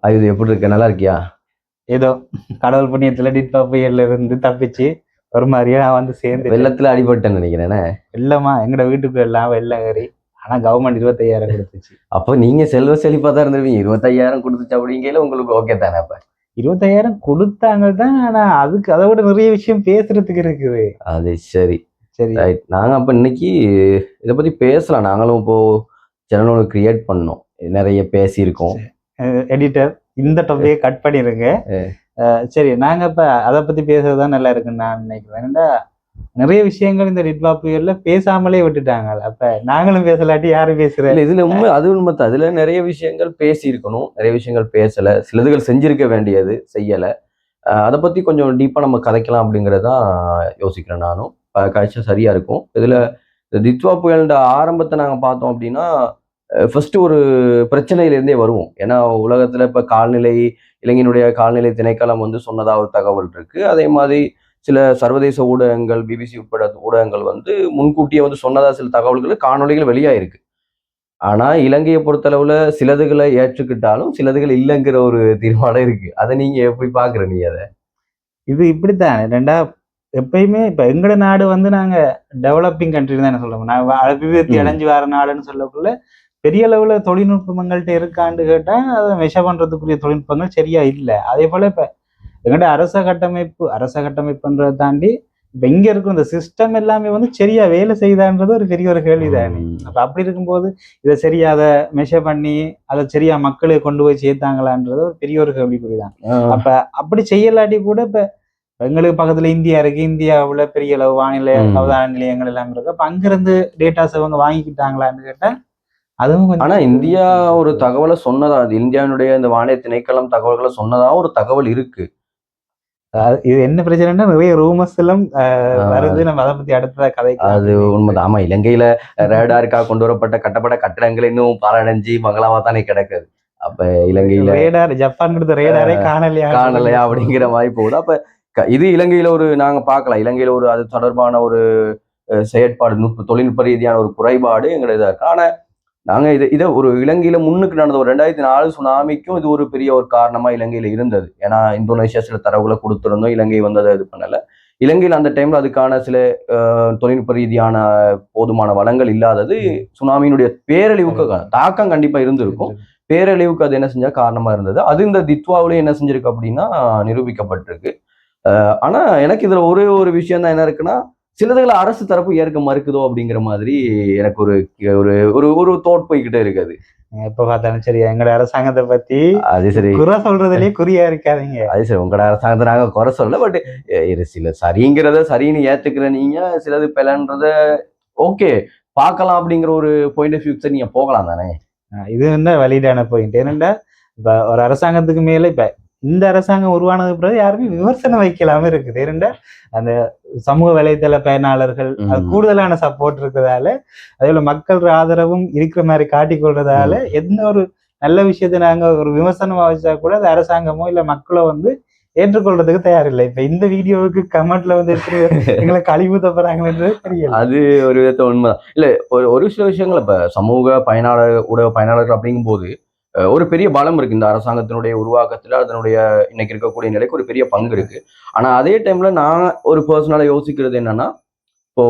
இது எப்படி இருக்க? நல்லா இருக்கியா? ஏதோ கடவுள் புண்ணியத்துல டிட்பா புயல்ல இருந்து தப்பிச்சு ஒரு மாதிரியா நான் வந்து சேர்ந்து வெள்ளத்துல அடிபட்டேன்னு நினைக்கிறேன். வெள்ளமா எங்கட வீட்டுக்கு எல்லாம் வெள்ளம் ஏறி. ஆனா கவர்மெண்ட் 25,000 கொடுத்துச்சு. அப்போ நீங்க செல்வ செழிப்பா தான் இருந்திருப்பீங்க. 25,000 கொடுத்துச்சு அப்படிங்கையில உங்களுக்கு ஓகே தானே? அப்ப 25,000 கொடுத்தாங்க தான். ஆனா அதுக்கு அதை விட நிறைய விஷயம் பேசுறதுக்கு இருக்குது. அது சரி. சரி, ரைட். நாங்க அப்ப இன்னைக்கு இதை பத்தி பேசலாம். நாங்களும் இப்போ சேனல் ஒன்று கிரியேட் பண்ணோம். நிறைய பேசியிருக்கோம். எடிட்டர் இந்த டாபிக்கை கட் பண்ணிருங்க. சரி, நாங்க இப்ப அதை பத்தி பேசுறதுதான் நல்லா இருக்குன்னு நான் நினைக்கிறேன். ஏன்னா நிறைய விஷயங்கள் இந்த டிட்பா புயல்ல பேசாமலே விட்டுட்டாங்க. அப்ப நாங்களும் பேசலாட்டி யாரும் பேசுற இதுல உண்மை, அது உண்மைதான். அதுல நிறைய விஷயங்கள் பேசி இருக்கணும், நிறைய விஷயங்கள் பேசல, சிலதுகள் செஞ்சிருக்க வேண்டியது செய்யல. அதை பத்தி கொஞ்சம் டீப்பா நம்ம கதைக்கலாம் அப்படிங்கறதான் யோசிக்கிறேன் நானும். காய்ச்சல் சரியா இருக்கும். இதுல தித்வா புயலோட ஆரம்பத்தை நாங்க பார்த்தோம் அப்படின்னா, ஃபர்ஸ்ட் ஒரு பிரச்சனையிலிருந்தே வருவோம். ஏன்னா உலகத்துல இப்ப கால்நிலை, இலங்கையினுடைய கால்நிலை திணைக்களம் வந்து சொன்னதா ஒரு தகவல் இருக்கு. அதே மாதிரி சில சர்வதேச ஊடகங்கள், பிபிசி உட்பட ஊடகங்கள் வந்து முன்கூட்டியே வந்து சொன்னதா சில தகவல்கள், காணொலிகள் வெளியாயிருக்கு. ஆனா இலங்கையை பொறுத்தளவுல சிலதுகளை ஏற்றுக்கிட்டாலும் சிலதுகள் இல்லைங்கிற ஒரு தீர்மானம் இருக்கு. அதை நீங்க எப்படி பாக்குற? நீ அதை இது இப்படித்தான் ரெண்டா எப்பயுமே இப்ப எங்கட நாடு வந்து நாங்க டெவலப்பிங் கண்ட்ரி தான் சொல்லுவோம். நான் அபிவிருத்தி அடைஞ்சு வர நாடுன்னு சொல்லக்குள்ள பெரிய அளவுல தொழில்நுட்பங்கள்ட்ட இருக்கான்னு கேட்டா அதை மெஷர் பண்றதுக்குரிய தொழில்நுட்பங்கள் சரியா இல்லை. அதே போல இப்ப எங்கள்ட அரச கட்டமைப்புன்றதை தாண்டி இப்ப இங்க இருக்கிற இந்த சிஸ்டம் எல்லாமே வந்து சரியா வேலை செய்தான்றது ஒரு பெரிய ஒரு கேள்விதானே. அப்ப அப்படி இருக்கும்போது இதை சரியா அதை மெஷர் பண்ணி அதை சரியா மக்களுக்கு கொண்டு போய் சேர்த்தாங்களான்றது ஒரு பெரிய ஒரு கேள்விக்குறிதான். அப்ப அப்படி செய்யலாட்டி கூட இப்ப எங்களுக்கு பக்கத்துல இந்தியா இருக்கு. இந்தியாவுல பெரிய அளவு வானிலை அவதான நிலையங்கள் எல்லாம் இருக்கு. அப்ப அங்கிருந்து டேட்டாஸ் அவங்க வாங்கிக்கிட்டாங்களான்னு கேட்டா அதுவும். ஆனா இந்தியா ஒரு தகவலை சொன்னதா, அது இந்தியாவுடைய இந்த வானிலை திணைக்களம் தகவல்களை சொன்னதா ஒரு தகவல் இருக்கு. இது என்ன பிரச்சனைன்னா நிறைய ரூமர்ஸ் எல்லாம் வருது. நம்ம அதை பத்தி அடுத்த கதை. அது உண்மைதான். ஆமா, இலங்கையில ரேடாருக்காக கொண்டு வரப்பட்ட கட்டப்பட்ட கட்டடங்கள் இன்னும் பாலடைஞ்சு மங்களாவா தானே கிடக்குது. அப்ப இலங்கையில ரேடார், ஜப்பான் கொடுத்த ரேடாரே காணலையா அப்படிங்கிற மாதிரி போகுது. அப்ப இது இலங்கையில ஒரு நாங்க பார்க்கலாம். இலங்கையில ஒரு அது தொடர்பான ஒரு செயற்பாடு, தொழில்நுட்ப ரீதியான ஒரு குறைபாடு எங்களை இதா இருக்கு. ஆனா நாங்க இதை ஒரு இலங்கையில முன்னுக்கு நடந்த ஒரு 2004 சுனாமிக்கும் இது ஒரு பெரிய ஒரு காரணமா இலங்கையில இருந்தது. ஏன்னா இந்தோனேஷியா சில தரவுகளை கொடுத்திருந்தோம், இலங்கை வந்து அதை இது பண்ணல. இலங்கையில் அந்த டைம்ல அதுக்கான சில தொழில்நுட்ப ரீதியான போதுமான வளங்கள் இல்லாதது சுனாமியினுடைய பேரழிவுக்கு தாக்கம் கண்டிப்பா இருந்திருக்கும். பேரழிவுக்கு அது என்ன செஞ்சா காரணமா இருந்தது. அது இந்த தித்வாவிலையும் என்ன செஞ்சிருக்கு அப்படின்னா நிரூபிக்கப்பட்டிருக்கு. ஆனா எனக்கு இதுல ஒரே ஒரு விஷயம் தான் என்ன இருக்குன்னா, சிலதுகளை அரசு தரப்பு ஏற்க மறுக்குதோ அப்படிங்கிற மாதிரி எனக்கு ஒரு ஒரு ஒரு ஒரு தோட் போய்கிட்டே இருக்காது. எப்ப பார்த்தாலும் சரி எங்களோட அரசாங்கத்தை பத்தி அது சரி குறை சொல்றதுலயே குறியா இருக்காதீங்க. அது சரி, உங்களோட அரசாங்கத்தை நாங்க குறை சொல்லல. பட் சில சரிங்கிறத சரின்னு ஏத்துக்கிற நீங்க, சிலது பிளன்றத ஓகே பார்க்கலாம் அப்படிங்கிற ஒரு பாயிண்ட் ஆஃப் வியூ நீங்க போகலாம் தானே. இது வந்து வலிடான பாயிண்ட். ஏனென்றா இப்ப ஒரு அரசாங்கத்துக்கு மேல இப்ப இந்த அரசாங்கம் உருவானது பிறகு யாருமே விமர்சனம் வைக்கலாம இருக்குது. ஏனென்றா அந்த சமூக வலைதள பயனாளர்கள் கூடுதலான சப்போர்ட் இருக்கிறதால, அதே போல மக்கள் ஆதரவும் இருக்கிற மாதிரி காட்டிக்கொள்றதால எந்த ஒரு நல்ல விஷயத்தை நாங்க ஒரு விமர்சனமா வச்சா கூட அது அரசாங்கமோ இல்ல மக்களோ வந்து ஏற்றுக்கொள்றதுக்கு தயாரில்லை. இப்ப இந்த வீடியோவுக்கு கமெண்ட்ல வந்து எங்களை கழிவு தப்புறாங்கன்றது தெரியல. அது ஒரு விதத்தை உண்மைதான். இல்ல ஒரு சில விஷயங்கள் இப்ப சமூக பயனாளர், ஊடக பயனாளர்கள் அப்படிங்கும் போது ஒரு பெரிய பலம் இருக்கு இந்த அரசாங்கத்தினுடைய உருவாக்கத்துல. அதனுடைய இன்னைக்கு இருக்கக்கூடிய நிலைக்கு ஒரு பெரிய பங்கு இருக்கு. ஆனா அதே டைம்ல நான் ஒரு பர்சனலா யோசிக்கிறது என்னன்னா, இப்போ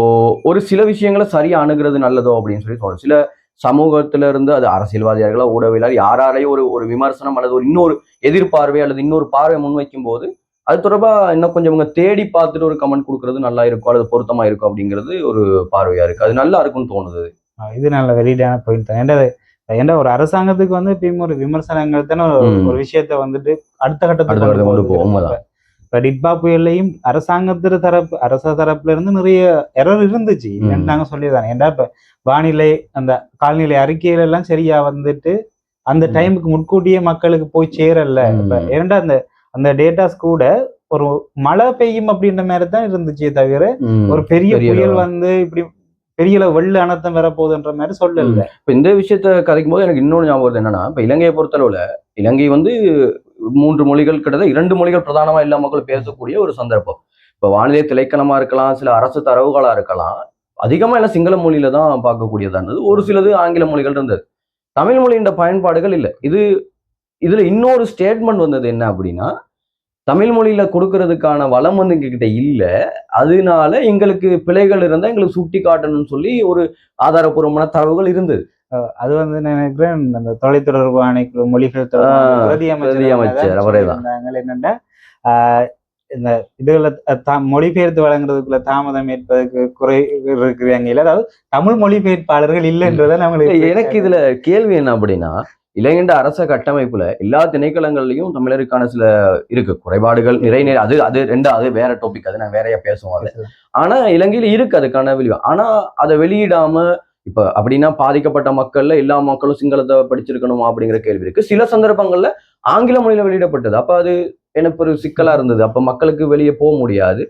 ஒரு சில விஷயங்களை சரியா அணுகிறது நல்லதோ அப்படின்னு சொல்லி தோணும். சில சமூகத்தில இருந்து அது அரசியல்வாதிகளோ ஊடகவியலாளர் யாராலையும் ஒரு ஒரு விமர்சனம் அல்லது ஒரு இன்னொரு எதிர்பார்வை அல்லது இன்னொரு பார்வை முன்வைக்கும் போது அது தொடர்பா இன்னும் கொஞ்சம் இவங்க தேடி பார்த்துட்டு ஒரு கமெண்ட் கொடுக்கறது நல்லா இருக்கும் அல்லது பொருத்தமா இருக்கும் அப்படிங்கிறது ஒரு பார்வையா இருக்கு. அது நல்லா இருக்கும்னு தோணுது. இது நல்ல வெளியிடான பாயிண்ட் தான். ஏன்னா ஒரு அரசாங்கத்துக்கு வந்து எப்பயும் ஒரு விமர்சனங்கள் தானே ஒரு விஷயத்த வந்துட்டு அடுத்த கட்டத்துக்கு கொண்டு போகும். இப்ப டிட்பா புயல்லையும் அரச தரப்புல இருந்து நிறைய எரர் இருந்துச்சு. நாங்க சொல்லிடுறாங்க. ஏன்னா இப்ப வானிலை அந்த கால்நிலை அறிக்கையில எல்லாம் சரியா வந்துட்டு அந்த டைமுக்கு முன்கூட்டியே மக்களுக்கு போய் சேரல. இப்ப ஏன்னா அந்த அந்த டேட்டாஸ் கூட ஒரு மழை பெய்யும் அப்படின்ற மாதிரி தான் இருந்துச்சே தவிர ஒரு பெரிய புயல் வந்து இப்படி பெரிய வெள்ள அனர்த்தம் வரப்போகுதுன்ற மாதிரி சொல்லல. இப்ப இந்த விஷயத்த கதைக்கும் போது எனக்கு இன்னொன்று ஞாபகம் வருது. என்னன்னா இப்ப இலங்கையை பொறுத்தளவுல இலங்கை வந்து 3 மொழிகள் கிட்டத்தட்ட 2 மொழிகள் பிரதானமா எல்லா மக்களும் பேசக்கூடிய ஒரு சந்தர்ப்பம். இப்ப வானிலை திணைக்களமா இருக்கலாம், சில அரசு தரவுகளா இருக்கலாம், அதிகமா எல்லாம் சிங்கள மொழியில தான் பார்க்கக்கூடியதா இருந்தது. ஒரு சிலது ஆங்கில மொழிகள் இருந்தது. தமிழ் மொழியின் பயன்பாடுகள் இல்லை. இது இதுல இன்னொரு ஸ்டேட்மெண்ட் வந்தது என்ன அப்படின்னா, தமிழ் மொழியில கொடுக்கறதுக்கான வளம் வந்து எங்ககிட்ட இல்ல. அதனால எங்களுக்கு பிழைகள் இருந்தா எங்களுக்கு சுட்டி காட்டணும்னு சொல்லி ஒரு ஆதாரப்பூர்வமான தரவுகள் இருந்தது. அது வந்து நான் நினைக்கிறேன் அந்த தொலைத்தொடர்பு ஆணைக்குழு மொழிகள் தொடர்பான பிரதி அமைச்சர் அமைச்சர் அவரே தான். என்னன்னா ஆஹ் இந்த இதுல மொழிபெயர்த்து வழங்குறதுக்குள்ள தாமதம் ஏற்பதற்கு குறை இருக்கிறாங்க. அதாவது தமிழ் மொழிபெயர்ப்பாளர்கள் இல்லைன்றதை நம்மளுக்கு எனக்கு இதுல கேள்வி என்ன அப்படின்னா, இலங்கை அரச கட்டமைப்புல எல்லா திணைக்களங்கள்லயும் தமிழருக்கான சில இருக்கு குறைபாடுகள் நிறைய அது அது அது வேற டாபிக், அது நான் வேறையா பேசுவோம் அது. ஆனா இலங்கையில இருக்கு அதுக்கான விழிவு. ஆனா அதை வெளியிடாம இப்ப அப்படின்னா பாதிக்கப்பட்ட மக்கள்ல எல்லா மக்களும் சிங்களத்தை படிச்சிருக்கணுமா அப்படிங்கிற கேள்வி இருக்கு. சில சந்தர்ப்பங்கள்ல ஆங்கில மொழியில வெளியிடப்பட்டது. அப்ப அது எனக்கு ஒரு சிக்கலா இருந்தது. அப்ப மக்களுக்கு வெளியே போக முடியாது.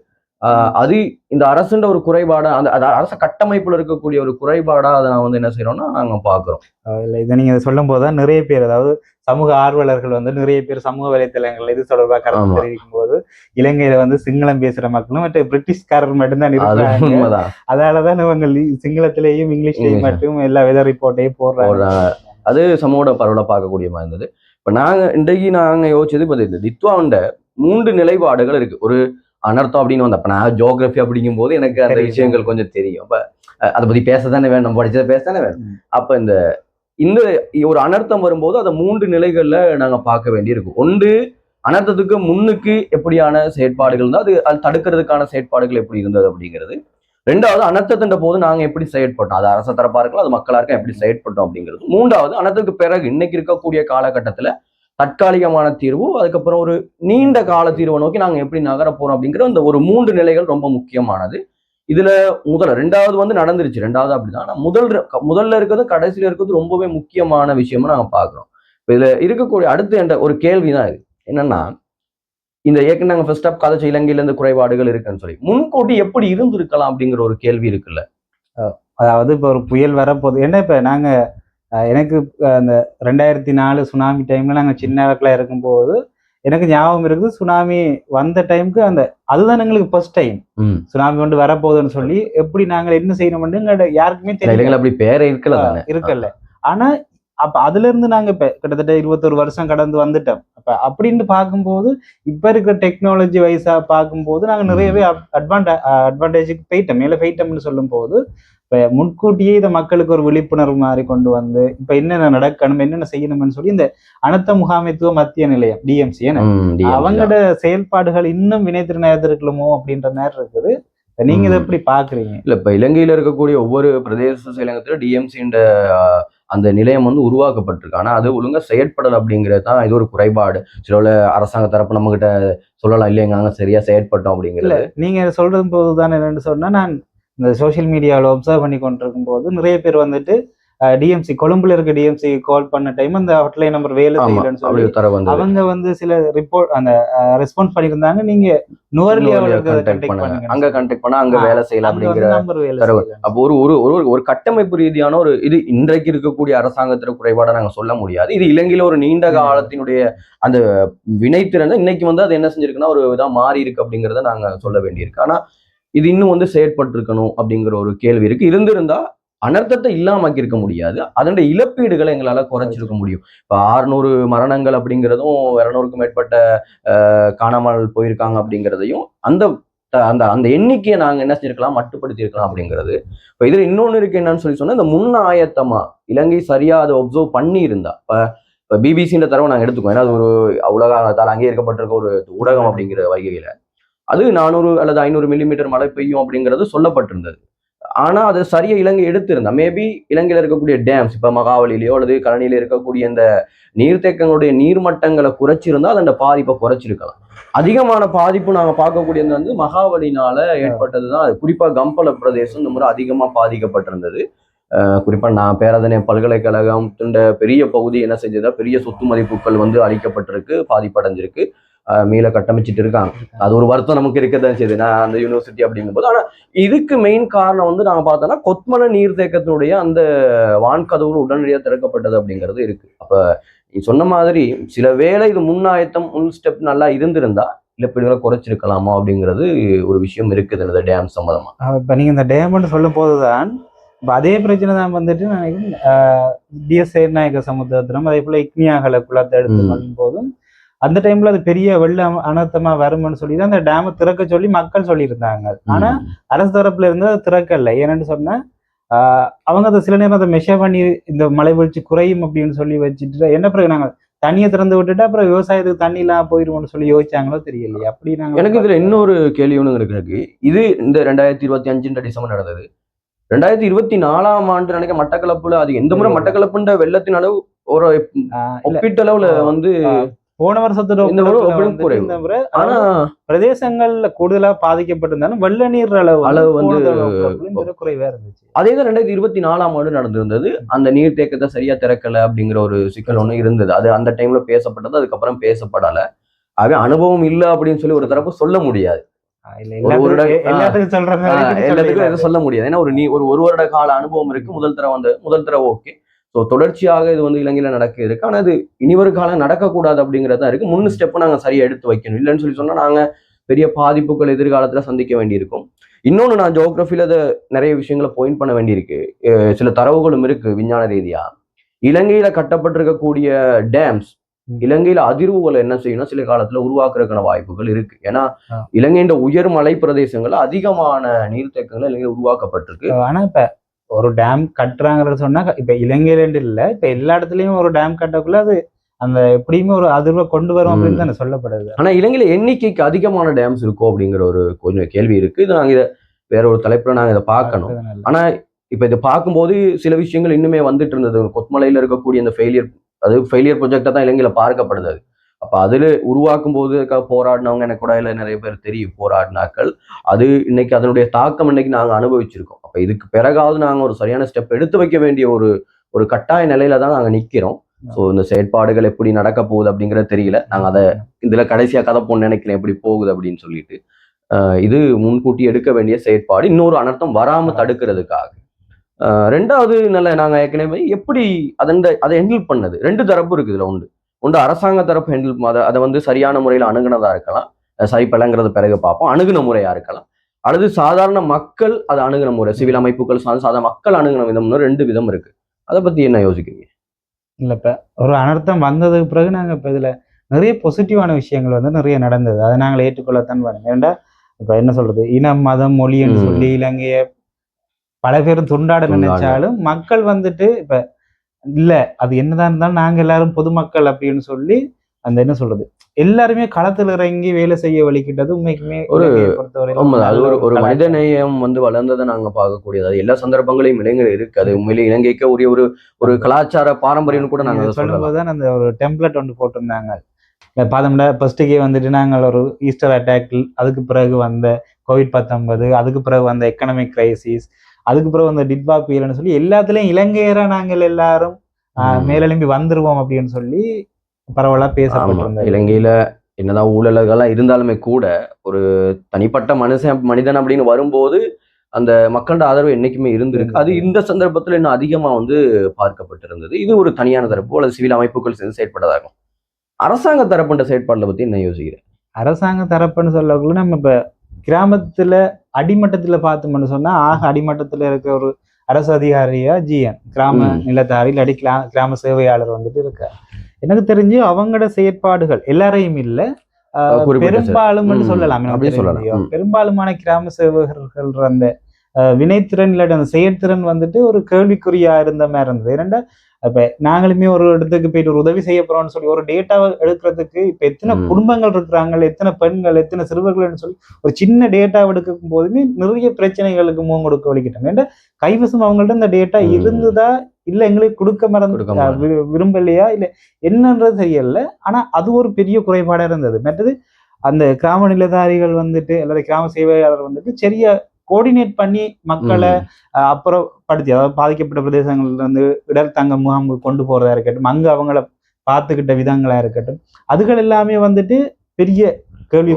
அது இந்த அரசுன்ற ஒரு குறைபாடா, அந்த அரச கட்டமைப்புல இருக்கக்கூடிய ஒரு குறைபாடா அதை நான் வந்து என்ன செய்யறோம்னா நாங்க பாக்குறோம். இல்லை, இதை நீங்க சொல்லும் போதுதான் நிறைய பேர், அதாவது சமூக ஆர்வலர்கள் வந்து நிறைய பேர் சமூக வலைத்தளங்கள்ல இது தொடர்பாக கருத்து தெரிவிக்கும் போது இலங்கையில வந்து சிங்களம் பேசுற மக்களும் மற்ற பிரிட்டிஷ்காரர் மட்டும்தான் இருக்காங்க. அதனாலதான் இவங்க சிங்களத்திலேயும் இங்கிலீஷ்லயும் மட்டும் எல்லா வெதர் ரிப்போர்ட்டையும் போடுறாங்க. அது சமூக பரவல பார்க்கக்கூடிய மாதிரி இருந்தது. இப்ப இன்றைக்கு நாங்க யோசிச்சது இப்ப இந்த தித்வாண்ட 3 நிலைப்பாடுகள் இருக்கு. ஒரு அனர்த்தம் அப்படின்னு வந்தப்ப நான் ஜியோகிராஃபி அப்படிங்கும் போது எனக்கு அந்த விஷயங்கள் கொஞ்சம் தெரியும். அப்ப அதை பத்தி பேசத்தானே வேணும், நம்ம படிச்சதை பேசத்தானே வேணும். அப்ப இந்த ஒரு அனர்த்தம் வரும்போது அதை 3 நிலைகள்ல நாங்க பார்க்க வேண்டி இருக்கும். ஒன்று, அனர்த்தத்துக்கு முன்னுக்கு எப்படியான செயற்பாடுகள் இருந்தால் அது தடுக்கிறதுக்கான செயற்பாடுகள் எப்படி இருந்தது அப்படிங்கிறது. 2வது, அனர்த்தத்தின் போது நாங்க எப்படி செயற்பட்டோம், அது அரச தரப்பா இருக்கலாம், அது மக்களா இருக்க எப்படி செயற்பட்டோம் அப்படிங்கிறது. 3வது, அனர்த்தத்துக்கு பிறகு இன்னைக்கு இருக்கக்கூடிய காலகட்டத்துல தற்காலிகமான தீர்வு, அதுக்கப்புறம் ஒரு நீண்ட கால தீர்வை நோக்கி நாங்க எப்படி நகர போறோம் அப்படிங்கிற இந்த ஒரு 3 நிலைகள் ரொம்ப முக்கியமானது. இதுல 2வது வந்து நடந்துருச்சு. 2வது அப்படிதான். ஆனா முதல்ல இருக்கிறது கடைசியில இருக்கிறது ரொம்பவே முக்கியமான விஷயமா நாங்க பாக்குறோம். இதுல இருக்கக்கூடிய அடுத்து என்ற ஒரு கேள்விதான் இது. என்னன்னா, இந்த ஏற்கனவே நாங்க ஃபர்ஸ்ட் ஆஃப் கதைச்ச இலங்கையில இருந்து குறைபாடுகள் இருக்குன்னு சொல்லி முன்கூட்டி எப்படி இருந்திருக்கலாம் அப்படிங்கிற ஒரு கேள்வி இருக்குல்ல. அதாவது இப்ப ஒரு புயல் வரப்போகுது. என்ன இப்ப நாங்க எனக்கு அந்த 2004 சுனாமி டைம்ல நாங்க சின்ன வயசுல இருக்கும்போது எனக்கு ஞாபகம் இருக்குது. சுனாமி வந்த டைமுக்கு அதுதான் எங்களுக்கு ஃபர்ஸ்ட் டைம் சுனாமி கொண்டு வரப்போகுதுன்னு சொல்லி எப்படி நாங்க என்ன செய்யணும்னு யாருக்குமே தெரியல. அப்படி பேரே இருக்கல. ஆனா அப்ப அதுல இருந்து நாங்க இப்ப கிட்டத்தட்ட 21 வருஷம் கடந்து வந்துட்டோம். அப்ப அப்படின்னு பார்க்கும்போது இப்ப இருக்கிற டெக்னாலஜி வைஸா பார்க்கும்போது நாங்க நிறையவே அட்வான்டேஜுக்கு போயிட்டோம்னு சொல்லும் போது இப்ப முன்கூட்டியே இதை மக்களுக்கு ஒரு விழிப்புணர்வு மாதிரி கொண்டு வந்து இப்ப என்னென்ன நடக்கணும், என்னென்ன செய்யணும்னு சொல்லி இந்த அனர்த்த முகாமைத்துவ மத்திய நிலையம் டிஎம்சி அவங்களோட செயல்பாடுகள் இன்னும் வினைத்திறன் இருக்கலுமோ அப்படின்ற நேரம் இருக்குது. நீங்க இதை எப்படி பாக்குறீங்க? இல்ல, இப்ப இலங்கையில இருக்கக்கூடிய ஒவ்வொரு பிரதேச செயலகத்துல டிஎம்சி அந்த நிலையம் வந்து உருவாக்கப்பட்டிருக்கு. ஆனா அது ஒழுங்கா செயற்படல் அப்படிங்கிறது தான் இது ஒரு குறைபாடு. சில அரசாங்க தரப்பு நம்ம கிட்ட சொல்லலாம், இல்லைங்க நாங்க சரியா செயற்பட்டோம் அப்படிங்கிறது. நீங்க சொல்றது போதுதான் என்னன்னு சொன்னா, நான் இந்த சோசியல் மீடியாவில் ஒப்சர்வ் பண்ணி கொண்டிருக்கும் போது நிறைய பேர் வந்துட்டு டிஎம்சி கொழும்புல இருக்க டிஎம்சி கால் பண்ண டைம் அந்த ஹாட்லைன் நம்பர் வேலை செய்யலன்னு சொல்லி அவங்க வந்து சில ரிப்போர்ட் அந்த ரெஸ்பான்ஸ் பண்ணியிருந்தாங்க. நீங்க நுவர்லியாவில் அங்க கான்டாக்ட் பண்ணா அங்க வேலை செய்யலாம் அப்படிங்கிற அப்போ ஒரு கட்டமைப்பு ரீதியான ஒரு இது இன்றைக்கு இருக்கக்கூடிய அரசாங்கத்திற்கு குறைபாட நாங்க சொல்ல முடியாது. இது இலங்கையில ஒரு நீண்ட காலத்தினுடைய அந்த வினைத்திறன் இன்னைக்கு வந்து அது என்ன செஞ்சிருக்குன்னா ஒரு இதா மாறி இருக்கு அப்படிங்கிறத நாங்க சொல்ல வேண்டியிருக்கு. ஆனா இது இன்னும் வந்து செயற்பட்டு இருக்கணும் அப்படிங்கிற ஒரு கேள்வி இருக்கு. இருந்திருந்தா அனர்த்தத்தை இல்லாமக்கி இருக்க முடியாது, அதனுடைய இழப்பீடுகளை எங்களால குறைச்சிருக்க முடியும். இப்ப 600 மரணங்கள் அப்படிங்கிறதும் 200க்கும் மேற்பட்ட காணாமல் போயிருக்காங்க அப்படிங்கிறதையும் அந்த அந்த அந்த எண்ணிக்கையை நாங்க என்ன செஞ்சிருக்கலாம், மட்டுப்படுத்தி இருக்கலாம் அப்படிங்கிறது. இப்ப இதுல இன்னொன்னு இருக்கு என்னன்னு சொன்னா, இந்த முன் ஆயத்தமா இலங்கை சரியா அதை ஒப்சர்வ் பண்ணி இருந்தா இப்ப பிபிசின்ற தரவை நாங்க எடுத்துக்கோம். ஏன்னா அது ஒரு உலகத்தால் அங்கீகரிக்கப்பட்டிருக்க ஒரு ஊடகம் அப்படிங்கிற வகையில அது 400 அல்லது 500 மில்லிமீட்டர் மழை பெய்யும் அப்படிங்கிறது சொல்லப்பட்டிருந்தது. ஆனா அது சரியா இலங்கை எடுத்திருந்தா மேபி இலங்கையில இருக்கக்கூடிய டேம்ஸ் இப்ப மகாவலியிலயோ அல்லது கழனியில இருக்கக்கூடிய இந்த நீர்த்தேக்கங்களுடைய நீர்மட்டங்களை குறைச்சிருந்தா அந்த பாதிப்பை குறைச்சிருக்கலாம். அதிகமான பாதிப்பு நாங்க பார்க்கக்கூடியது வந்து மகாவலினால ஏற்பட்டதுதான். குறிப்பா கம்பள பிரதேசம் இந்த முறை அதிகமா பாதிக்கப்பட்டிருந்தது. குறிப்பா நான் பேராதனை பல்கலைக்கழகம் பெரிய பகுதி என்ன செஞ்சதா, பெரிய சொத்து மதிப்புகள் வந்து அளிக்கப்பட்டிருக்கு, பாதிப்படைஞ்சிருக்கு, மீள கட்டமைச்சிட்டு இருக்காங்க. அது ஒரு வருத்தம் நமக்கு இருக்கதான் செய்யுது, நான் அந்த யூனிவர்சிட்டி அப்படிங்கும்போது. ஆனா இதுக்கு மெயின் காரணம் வந்து நாங்க பார்த்தோம்னா கொத்மல நீர்த்தேக்கத்தினுடைய அந்த வான்கதவுகள் உடனடியாக திறக்கப்பட்டது அப்படிங்கிறது இருக்கு. அப்ப நீ சொன்ன மாதிரி சில வேளை இது முன்னாயத்தம் முன் ஸ்டெப் நல்லா இருந்திருந்தா இழப்பீடுகளை குறைச்சிருக்கலாமா அப்படிங்கிறது ஒரு விஷயம் இருக்குது இந்த டேம் சம்பந்தமா. இப்ப நீங்க இந்த டேம்னு சொல்லும் போதுதான் இப்ப அதே பிரச்சனை தான் வந்துட்டு நான் நினைக்கிறேன் டிஎஸ் சேநாயக சமுத்திரத்திலும் அதே போல இக்னியாகல குளத்தை எடுத்து கொள்ளும் போதும் அந்த டைம்ல அது பெரிய வெள்ள அனர்த்தமா வரும்னு சொல்லி தான் அந்த டேமை திறக்க சொல்லி மக்கள் சொல்லியிருந்தாங்க. ஆனா அரசு தரப்புல இருந்து அதை திறக்கல. ஏன்னு சொன்னா அவங்க அதை சில நேரம் அதை மெஷர் பண்ணி இந்த மழை வீழ்ச்சி குறையும் அப்படின்னு சொல்லி வச்சுட்டு என்ன பிறகு நாங்க தண்ணியை திறந்து விட்டுட்டு அப்புறம் விவசாயத்துக்கு தண்ணி இல்லாம போயிருவோம்னு சொல்லி யோசிச்சாங்களோ தெரியலையே. அப்படி நாங்க எனக்கு இதுல இன்னொரு கேள்வி ஒன்று இருக்கு. இது இந்த 2025 டிசம்பர் நடந்தது. 2024 ஆண்டு நினைக்க மட்டக்களப்புல அது எந்த முறை மட்டக்களப்புன்ற வெள்ளத்தின் அளவு ஒரு ஒப்பீட்டளவுல வந்து போன வருஷத்தோட இந்த முறை ஆனா பிரதேசங்கள்ல கூடுதலா பாதிக்கப்பட்டிருந்தாலும் வெள்ள நீர் அளவு வந்து குறைவா இருந்துச்சு. அதேதான் 2024 ஆண்டு நடந்திருந்தது. அந்த நீர்த்தேக்கத்தை சரியா திறக்கல அப்படிங்கிற ஒரு சிக்கல் ஒண்ணு இருந்தது. அது அந்த டைம்ல பேசப்பட்டது, அதுக்கப்புறம் பேசப்படல. ஆகவே அனுபவம் இல்லை அப்படின்னு சொல்லி ஒரு தரப்பு சொல்ல முடியாது. எல்லாத்துக்கும் சொல்ல முடியாது. ஏன்னா ஒரு வருட கால அனுபவம் இருக்கு. முதல் தடவை ஓகே. ஸோ தொடர்ச்சியாக இது வந்து இலங்கையில நடக்க இருக்கு. ஆனா அது இனிவரு காலம் நடக்கக்கூடாது அப்படிங்கிறதா இருக்கு. 3 ஸ்டெப் நாங்க சரியா எடுத்து வைக்கணும். இல்லைன்னு சொல்லி சொன்னா நாங்க பெரிய பாதிப்புகள் எதிர்காலத்துல சந்திக்க வேண்டியிருக்கும். இன்னொன்னு நான் ஜியோகிராஃபில நிறைய விஷயங்களை பாயிண்ட் பண்ண வேண்டியிருக்கு. சில தரவுகளும் இருக்கு விஞ்ஞான ரீதியா. இலங்கையில கட்டப்பட்டிருக்கக்கூடிய டேம்ஸ் இலங்கையில அதிர்வுகளை என்ன செய்யணும் சில காலத்துல உருவாக்குறதுக்கான வாய்ப்புகள் இருக்கு. ஏன்னா இலங்கையின் உயர் மலை பிரதேசங்கள்ல அதிகமான நீர்த்தேக்கங்கள் இலங்கையில உருவாக்கப்பட்டிருக்கு. ஆனா இப்ப ஒரு டேம் கட்டுறாங்கன்னு சொன்னா இப்ப இலங்கையில இல்ல, இப்ப எல்லா இடத்துலயும் ஒரு டேம் கட்டக்குள்ள அது அந்த எப்படியுமே ஒரு அதிர்வை கொண்டு வரும் அப்படின்னு தானே சொல்லப்படுது. ஆனா இலங்கையில எண்ணிக்கைக்கு அதிகமான டேம்ஸ் இருக்கும் அப்படிங்கிற ஒரு கொஞ்சம் கேள்வி இருக்கு. நாங்க இதை வேற ஒரு தலைப்புல நாங்க இதை பார்க்கணும். ஆனா இப்ப இதை பார்க்கும்போது சில விஷயங்கள் இன்னுமே வந்துட்டு இருந்தது. கொத்மலையில இருக்கக்கூடிய அந்த ஃபெயிலியர் ப்ரொஜெக்டா தான் இலங்கையில பார்க்கப்படுது. அப்ப அதுல உருவாக்கும் போது போராடினவங்க எனக்கு கூட நிறைய பேர் தெரியும், போராடினாக்கள். அது இன்னைக்கு அதனுடைய தாக்கம் இன்னைக்கு நாங்க அனுபவிச்சிருக்கோம். அப்ப இதுக்கு பிறகாவது நாங்க ஒரு சரியான ஸ்டெப் எடுத்து வைக்க வேண்டிய ஒரு கட்டாய நிலையில தான் நாங்க நிக்கிறோம். ஸோ இந்த செயற்பாடுகள் எப்படி நடக்க போகுது அப்படிங்கிறது தெரியல. நாங்க அதை இதுல கடைசியா கதை போன்னு நினைக்கிறேன் எப்படி போகுது அப்படின்னு சொல்லிட்டு. இது முன்கூட்டி எடுக்க வேண்டிய செயற்பாடு, இன்னொரு அனர்த்தம் வராம தடுக்கிறதுக்காக. ரெண்டாவது நாங்க ஏற்கனவே எப்படி அதை ஹேண்டில் பண்ணது 2 தரப்பு இருக்கு. இதுல ஒன்று அரசாங்க தரப்பு ஹேண்டில் அதை வந்து சரியான முறையில் அணுகுனதா இருக்கலாம். சரி பலங்கிறது பிறகு பார்ப்போம். அணுகுன முறையா இருக்கலாம். அல்லது சாதாரண மக்கள் அதை அணுகுன முறை, சிவில் அமைப்புகள் சாதாரண மக்கள் அணுகுன விதம்னு 2 விதம் இருக்கு. அதை பத்தி என்ன யோசிக்கிறீங்க? இல்ல இப்ப ஒரு அனர்த்தம் வந்ததுக்கு பிறகு நாங்க இப்ப இதுல நிறைய பாசிட்டிவான விஷயங்கள் வந்து நிறைய நடந்தது. அதை நாங்கள் ஏற்றுக்கொள்ளத்தான் வேணும். ஏன்டா இப்ப என்ன சொல்றது, இனம் மதம் மொழி என்று சொல்லி இலங்கைய பல பேரும் துண்டாட நினைச்சாலும் மக்கள் வந்துட்டு இப்ப இல்ல அது என்னதான் இருந்தாலும் நாங்க எல்லாரும் பொதுமக்கள் அப்படின்னு சொல்லி அந்த என்ன சொல்றது எல்லாருமே களத்துல இறங்கி வேலை செய்ய வலிக்கிட்டது உண்மைக்குமே ஒரு மனித நேயம் வந்து வளர்ந்ததை நாங்க பார்க்கக்கூடியது. அது எல்லா சந்தர்ப்பங்களையும் இளைஞர் இருக்கு. அது உண்மையிலே இலங்கைக்கு உரிய ஒரு கலாச்சார பாரம்பரியம் கூட நாங்க சொல்லும் போதுதான் அந்த ஒரு டெம்ப்ளேட் ஒன்று போட்டிருந்தாங்க. பார்த்தோம்னா ஃபர்ஸ்ட்டுக்கே வந்துட்டு நாங்கள் ஒரு ஈஸ்டர் அட்டாக், அதுக்கு பிறகு வந்த COVID-19, அதுக்கு பிறகு வந்த எக்கனாமிக் கிரைசிஸ், அதுக்கு பிறகு வந்த டிட்பா புயல்னு சொல்லி எல்லாத்துலயும் இலங்கையரா நாங்கள் எல்லாரும் மேலெழும்பி வந்துருவோம் அப்படின்னு சொல்லி பரவலா பேசப்பட்டிருந்தோம். இலங்கையில என்னதான் ஊழல்கள்லாம் இருந்தாலுமே கூட ஒரு தனிப்பட்ட மனிதன் அப்படின்னு வரும்போது அந்த மக்களோட ஆதரவு என்னைக்குமே இருந்திருக்கு. அது இந்த சந்தர்ப்பத்துல இன்னும் அதிகமா வந்து பார்க்கப்பட்டிருந்தது. இது ஒரு தனியான தரப்பு அல்லது சிவில் அமைப்புகள் சேர்ந்து செயற்பட்டதாகும். அரசாங்க தரப்புன்ற செயற்பாடுல பத்தி என்ன யோசிக்கிறேன்? அரசாங்க தரப்புன்னு சொல்லக்குள்ள நம்ம இப்ப கிராமத்துல அடிமட்டத்துல பார்த்தோம்னு சொன்னா அடிமட்டத்துல இருக்க ஒரு அரசு அதிகாரியா ஜிஎன் கிராம நிலத்தாரி இல்லாடி கிராம சேவையாளர் வந்துட்டு இருக்காரு. எனக்கு தெரிஞ்சு அவங்களோட செயற்பாடுகள் எல்லாரையும் இல்ல, பெரும்பாலும் சொல்லலாம். பெரும்பாலுமான கிராம சேவகர்கள் அந்த வினைத்திறன் இல்லாட்டி அந்த செயற்திறன் வந்துட்டு ஒரு கேள்விக்குறியா இருந்த மாதிரி இருந்தது. ஏன்னா இப்ப நாங்களுமே ஒரு இடத்துக்கு போயிட்டு ஒரு உதவி செய்ய போறோம்னு சொல்லி ஒரு டேட்டாவை எடுக்கிறதுக்கு இப்ப எத்தனை குடும்பங்கள் இருக்கிறாங்க, எத்தனை பெண்கள், எத்தனை சிறுவர்கள்னு சொல்லி ஒரு சின்ன டேட்டாவை எடுக்கும் போதுமே நிறைய பிரச்சனைகளுக்கு முகம் கொடுக்க வலிக்கிட்டோம். ஏன்னா கைவசம் அவங்கள்ட்ட இந்த டேட்டா இருந்துதா இல்ல எங்களுக்கு கொடுக்க மறந்து விரும்பலையா இல்ல என்னன்றது தெரியல. ஆனா அது ஒரு பெரிய குறைபாடா இருந்தது. மற்றது அந்த கிராம நிலதாரிகள் வந்துட்டு அல்லது கிராம சேவையாளர் வந்துட்டு சரியா கோஆர்டினேட் பண்ணி மக்களை அப்புறம் அதாவது பாதிக்கப்பட்ட பிரதேசங்கள்ல இருந்து இடர் தங்க முகாமுக்கு கொண்டு போறதா இருக்கட்டும், அங்க அவங்கள பார்த்துக்கிட்ட விதங்களா இருக்கட்டும், அதுகள் எல்லாமே வந்துட்டு பெரிய கேள்வி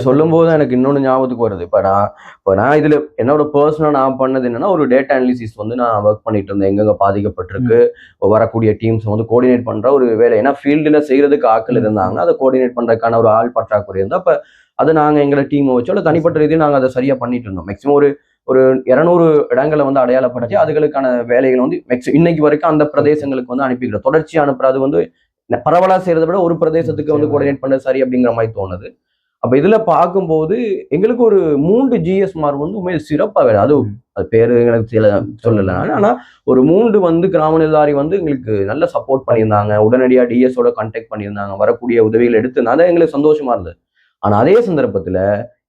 சொல்லும் போது எனக்கு இன்னொன்னு ஞாபகத்துக்கு வருது. இப்ப நான் இதுல என்னோட பர்சனலா நான் பண்ணது என்னன்னா ஒரு டேட்டா அனாலிசிஸ் வந்து நான் ஒர்க் பண்ணிட்டு இருந்தேன். எங்கெங்க பாதிக்கப்பட்டிருக்கு வரக்கூடிய டீம்ஸ் வந்து கோஆர்டினேட் பண்ற ஒரு வேலை. ஏன்னா ஃபீல்டுல செய்யறதுக்கு ஆட்கள் இருந்தாங்க, அதை கோஆர்டினேட் பண்றதுக்கான ஒரு ஆள் பற்றாக்குறை இருந்தா அப்ப அதை நாங்க எங்களை டீமை வச்சோ இல்லை தனிப்பட்ட ரீதியில் நாங்கள் அதை சரியா பண்ணிட்டு இருந்தோம். மேக்ஸிமம் ஒரு 200 இடங்களை வந்து அடையாளப்படுத்தி அதுகளுக்கான வேலைகளை வந்து இன்னைக்கு வரைக்கும் அந்த பிரதேசங்களுக்கு வந்து அனுப்பிக்கிறோம். தொடர்ச்சியா அனுப்புறது வந்து பரவலா செய்யறதை விட ஒரு பிரதேசத்துக்கு வந்து கோஆர்டினேட் பண்ண சரி அப்படிங்கிற மாதிரி தோணுது. அப்ப இதுல பார்க்கும்போது எங்களுக்கு ஒரு 3 GSமார் வந்து உண்மையில சிறப்பா வேலை. அது அது பேரு எனக்கு சொல்லல. ஆனா ஒரு 3 வந்து கிராம நிர்வாகி வந்து எங்களுக்கு நல்ல சப்போர்ட் பண்ணியிருந்தாங்க. உடனடியா டிஎஸோட கான்டாக்ட் பண்ணியிருந்தாங்க. வரக்கூடிய உதவிகள் எடுத்து எங்களுக்கு சந்தோஷமா இருந்தது. ஆனா அதே சந்தர்ப்பத்துல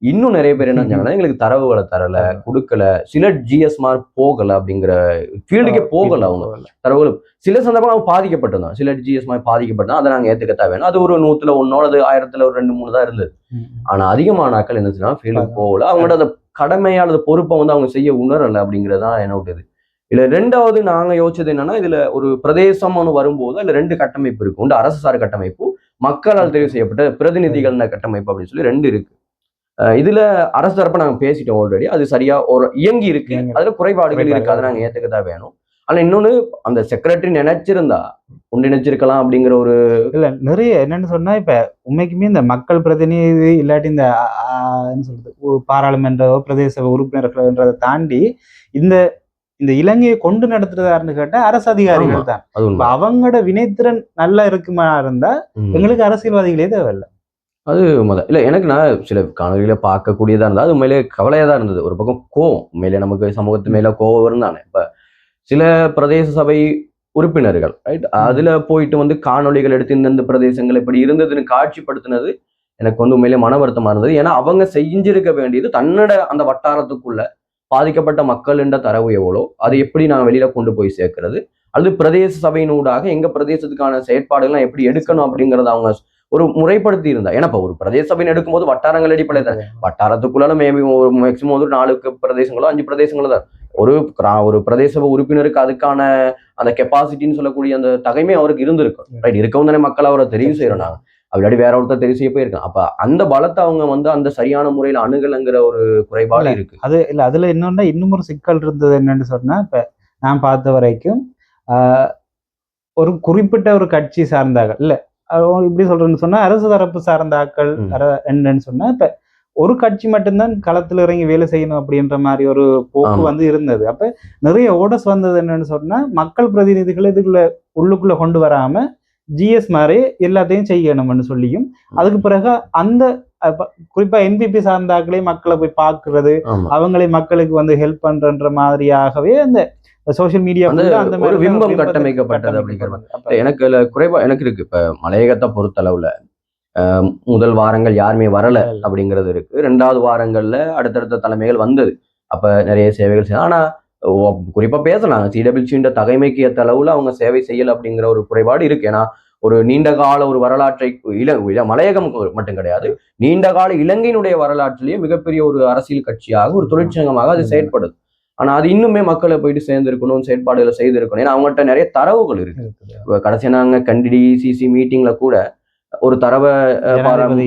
இன்னும் நிறைய பேர் என்ன செஞ்சாங்கன்னா எங்களுக்கு தரவுகளை தரல, கொடுக்கல, சில GSமார் போகல அப்படிங்கிற ஃபீல்டுக்கே போகல அவங்க தரவுகள். சில சந்தர்ப்பம் அவங்க பாதிக்கப்பட்டிருந்தாங்க. சில GSமார் பாதிக்கப்பட்டா அதை நாங்க ஏத்துக்கத்தான் வேணும். அது ஒரு 100ல 1 அல்லது 1000ல ஒரு 2, 3 தான் இருந்தது. ஆனா அதிகமான ஆட்கள் என்ன செய்யலாம் ஃபீல்டுக்கு போகல. அவங்களோட அந்த கடமையான பொறுப்பை வந்து அவங்க செய்ய உணரல அப்படிங்கிறதான் என்னோட இது. இதுல 2வது நாங்க யோசிச்சது என்னன்னா, இதுல ஒரு பிரதேசம் ஒன்று வரும்போது அதுல 2 கட்டமைப்பு இருக்கு. ஒன்று அரசு சார் கட்டமைப்பு, மக்களால் தெரிவு செய்யப்பட்ட பிரதிநிதிகள் கட்டமைப்பு அப்படின்னு சொல்லி 2 இருக்கு. இதுல அரசு தரப்ப நாங்க பேசிட்டோம் ஆல்ரெடி. அது சரியா ஒரு இயங்கி இருக்கு. அதுல குறைபாடுகள் இருக்கு. அதை நாங்க ஏத்துக்கத்தான் வேணும். ஆனா இன்னொன்னு அந்த செக்ரட்டரி நினைச்சிருந்தா ஒன்றிணைச்சிருக்கலாம் அப்படிங்கிற ஒரு இல்ல நிறைய என்னன்னு சொன்னா இப்ப உண்மைக்குமே இந்த மக்கள் பிரதிநிதி இல்லாட்டி இந்த என்ன சொல்றது பாராளுமன்ற பிரதேச உறுப்பினர்கள்ன்றதை தாண்டி இந்த இந்த இலங்கையை கொண்டு நடத்துறதாருன்னு கேட்டா அரசு அதிகாரிகள் தான். அவங்களோட வினைத்திறன் நல்லா இருக்குமா இருந்தா எங்களுக்கு அரசியல்வாதிகளே தேவையில்லை. அது இல்ல எனக்கு நான் சில காணொலிகளை பார்க்கக்கூடியதா இருந்தா அது உண்மையிலே கவலையா தான் இருந்தது. ஒரு பக்கம் கோவம், உண்மையிலே நமக்கு சமூகத்து மேல கோவம் இருந்தானே. இப்ப சில பிரதேச சபை உறுப்பினர்கள் ரைட் அதுல போயிட்டு வந்து காணொலிகள் எடுத்து இந்தந்த பிரதேசங்கள் இப்படி இருந்ததுன்னு காட்சிப்படுத்தினது எனக்கு வந்து உண்மையிலே மன வருத்தமா இருந்தது. ஏன்னா அவங்க செஞ்சிருக்க வேண்டியது தன்னோட அந்த வட்டாரத்துக்குள்ள பாதிக்கப்பட்ட மக்கள் என்ற தரவு எவ்வளோ, அதை எப்படி நான் வெளியில கொண்டு போய் சேர்க்கிறது, அல்லது பிரதேச சபையினூடாக எங்க பிரதேசத்துக்கான செயற்பாடுகள்லாம் எப்படி எடுக்கணும் அப்படிங்கறத அவங்க ஒரு முறைப்படுத்தி இருந்தா. ஏன்னா இப்ப ஒரு பிரதேச சபைன்னு எடுக்கும்போது வட்டாரங்கள் அடிப்படையில் தான் வட்டாரத்துக்குள்ள மேபி ஒரு மேக்சிமம் ஒரு 4 பிரதேசங்களோ 5 பிரதேசங்களோ தான் ஒரு பிரதேச உறுப்பினருக்கு அதுக்கான அந்த கெப்பாசிட்டின்னு சொல்லக்கூடிய அந்த தகைமை அவருக்கு இருந்திருக்கும். ரைட் இருக்கவும் தானே மக்கள் அவரை தெரிவு செய்யறோம். நாங்க அப்படி வேற ஒருத்தர் தெரிவு செய்ய போயிருக்கோம். அப்ப அந்த பலத்தை அவங்க வந்து அந்த சரியான முறையில அணுகலங்கிற ஒரு குறைபாடு இருக்கு. அது இல்ல அதுல இன்னும் ஒரு சிக்கல் இருந்தது என்னன்னு சொன்னா, இப்ப நான் பார்த்த வரைக்கும் ஒரு குறிப்பிட்ட ஒரு கட்சி சார்ந்தாங்க இல்ல இப்படி சொல்றேன்னு சொன்னா அரசு தரப்பு சார்ந்த ஆக்கள் என்னன்னு சொன்னா இப்ப ஒரு கட்சி மட்டும்தான் களத்துல இறங்கி வேலை செய்யணும் அப்படின்ற மாதிரி ஒரு போக்கு வந்து இருந்தது. அப்ப நிறைய ஓடஸ் வந்தது என்னன்னு சொன்னா மக்கள் பிரதிநிதிகள் இதுக்குள்ள உள்ளுக்குள்ள கொண்டு வராம ஜிஎஸ் மாதிரி எல்லாத்தையும் செய்யணும்னு சொல்லியும் அதுக்கு பிறகு அந்த குறிப்பா என்பிபி சார்ந்த ஆக்களே மக்களை போய் பார்க்கறது அவங்களே மக்களுக்கு வந்து ஹெல்ப் பண்றன்ற மாதிரியாகவே அந்த சோசியல் மீடியா அந்த ஒரு பிம்பம் கட்டமைக்கப்பட்டது அப்படிங்கிற எனக்கு குறைபா எனக்கு இருக்கு. இப்ப மலையகத்தை பொறுத்தளவுல முதல் வாரங்கள் யாருமே வரல அப்படிங்கிறது இருக்கு. 2வது வாரங்கள்ல அடுத்தடுத்த தலைமைகள் வந்தது. அப்ப நிறைய சேவைகள் செய்ய ஆனா குறிப்பா பேசலாம் சிடபிள்யூசின்ற தகைமைக்கு ஏற்ற அளவுல அவங்க சேவை செய்யல அப்படிங்கிற ஒரு குறைபாடு இருக்கு. ஏன்னா ஒரு நீண்ட கால ஒரு வரலாற்றை மலையகம் மட்டும் கிடையாது, நீண்ட கால இலங்கையினுடைய வரலாற்றிலேயே மிகப்பெரிய ஒரு அரசியல் கட்சியாக ஒரு தொழிற்சங்கமாக அது செயற்படுது. ஆனா அது இன்னுமே மக்களை போயிட்டு சேர்ந்திருக்கணும், செயற்பாடுகளை செய்திருக்கணும். ஏன்னா அவங்கள்ட்ட நிறைய தரவுகள் இருக்கு. கடைசியா நாங்க கண்டிடி சிசி மீட்டிங்ல கூட ஒரு தரவை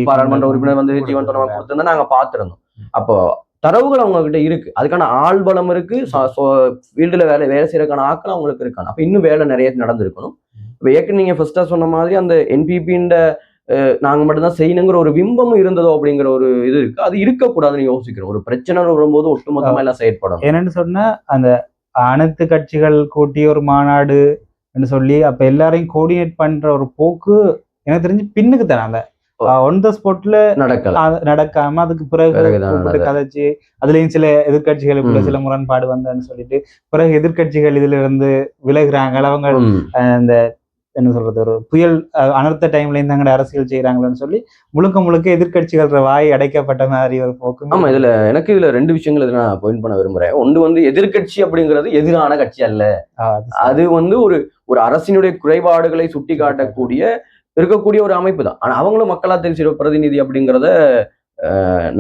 பாராளுமன்ற உறுப்பினர் வந்து ஜீவன் தொண்டமான் கொடுத்திருந்தா நாங்க பார்த்திருந்தோம். அப்போ தரவுகள் அவங்க கிட்ட இருக்கு, அதுக்கான ஆள் பலம் இருக்கு, ஃபீல்டுல வேலை செய்யறதுக்கான ஆட்கள் அவங்களுக்கு இருக்காங்க. அப்ப இன்னும் வேலை நிறைய நடந்திருக்கணும். இப்ப ஏற்கனவே நீங்க ஃபர்ஸ்டா சொன்ன மாதிரி அந்த என்பிபின்ற நாங்க மட்டும்தான் செய்யணுங்கிற ஒரு பிம்பமும் இருந்ததோ அப்படிங்கிற ஒரு இது இருக்கு. அது இருக்கக்கூடாதுன்னு யோசிக்கிறோம். ஒரு பிரச்சனை வரும்போது ஒட்டுமொத்தமா எல்லாம் செயற்படும். என்னன்னு சொன்னா அந்த அனைத்து கட்சிகள் கூட்டி ஒரு மாநாடு சொல்லி அப்ப எல்லாரையும் கோஆர்டினேட் பண்ற ஒரு போக்கு எனக்கு தெரிஞ்சு பின்னுக்கு தானே அந்த ஒன் த ஸ்பாட்ல நடக்காம அதுக்கு பிறகு கதைச்சு அதுலயும் சில எதிர்கட்சிகளுக்குள்ள சில முரண்பாடு வந்தன்னு சொல்லிட்டு பிறகு எதிர்கட்சிகள் இதுல இருந்து விலகுறாங்க. அவங்க அந்த என்ன சொல்றது ஒரு புயல் அனர்த்த டைம்ல இருந்தாங்க அரசியல் செய்யறாங்களன்னு சொல்லி முழுக்க எதிர்கட்சிகள் வாய் அடைக்கப்பட்ட மாதிரி ஒரு போக்கு. ஆமா இதுல எனக்கு இதுல 2 விஷயங்கள் நான் பாயிண்ட் பண்ண விரும்புறேன். ஒன்று வந்து எதிர்கட்சி அப்படிங்கிறது எதிரான கட்சி அல்ல. அது வந்து ஒரு அரசினுடைய குறைபாடுகளை சுட்டி காட்டக்கூடிய இருக்கக்கூடிய ஒரு அமைப்பு தான். ஆனா அவங்களும் மக்களா தெரிஞ்ச பிரதிநிதி அப்படிங்கிறத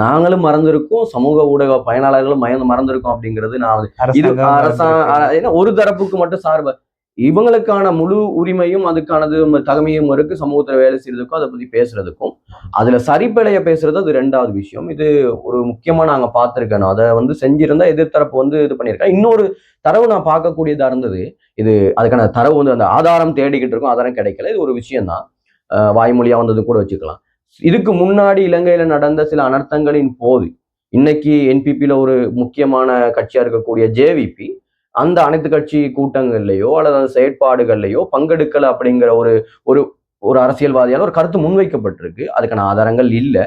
நாங்களும் மறந்திருக்கோம், சமூக ஊடக பயனாளர்களும் மறந்திருக்கோம் அப்படிங்கிறது நான் இது அரசாங்கம் ஒரு தரப்புக்கு மட்டும் சார்பு இவங்களுக்கான முழு உரிமையும் அதுக்கானது தகமையும் இருக்கு. சமூகத்துல வேலை செய்யறதுக்கும் அதை பத்தி பேசுறதுக்கும் அதுல சரிப்பிழைய பேசுறது அது 2வது விஷயம். இது ஒரு முக்கியமா நாங்க பார்த்திருக்கேன். அதை வந்து செஞ்சிருந்தா எதிர்த்தரப்பு வந்து இது பண்ணியிருக்கேன். இன்னொரு தரவு நான் பார்க்கக்கூடியதா இருந்தது. இது அதுக்கான தரவு வந்து அந்த ஆதாரம் தேடிக்கிட்டு இருக்கும், ஆதாரம் கிடைக்கல. இது ஒரு விஷயம் தான், வாய்மொழியா வந்தது கூட வச்சுக்கலாம். இதுக்கு முன்னாடி இலங்கையில நடந்த சில அனர்த்தங்களின் போது இன்னைக்கு என்பிபியில ஒரு முக்கியமான கட்சியா இருக்கக்கூடிய ஜேவிபி அந்த அனைத்து கட்சி கூட்டங்கள்லயோ அல்லது அந்த செயற்பாடுகள்லயோ பங்கெடுக்கல அப்படிங்கிற ஒரு ஒரு ஒரு அரசியல்வாதியால ஒரு கருத்து முன்வைக்கப்பட்டிருக்கு. அதுக்கான ஆதாரங்கள் இல்ல.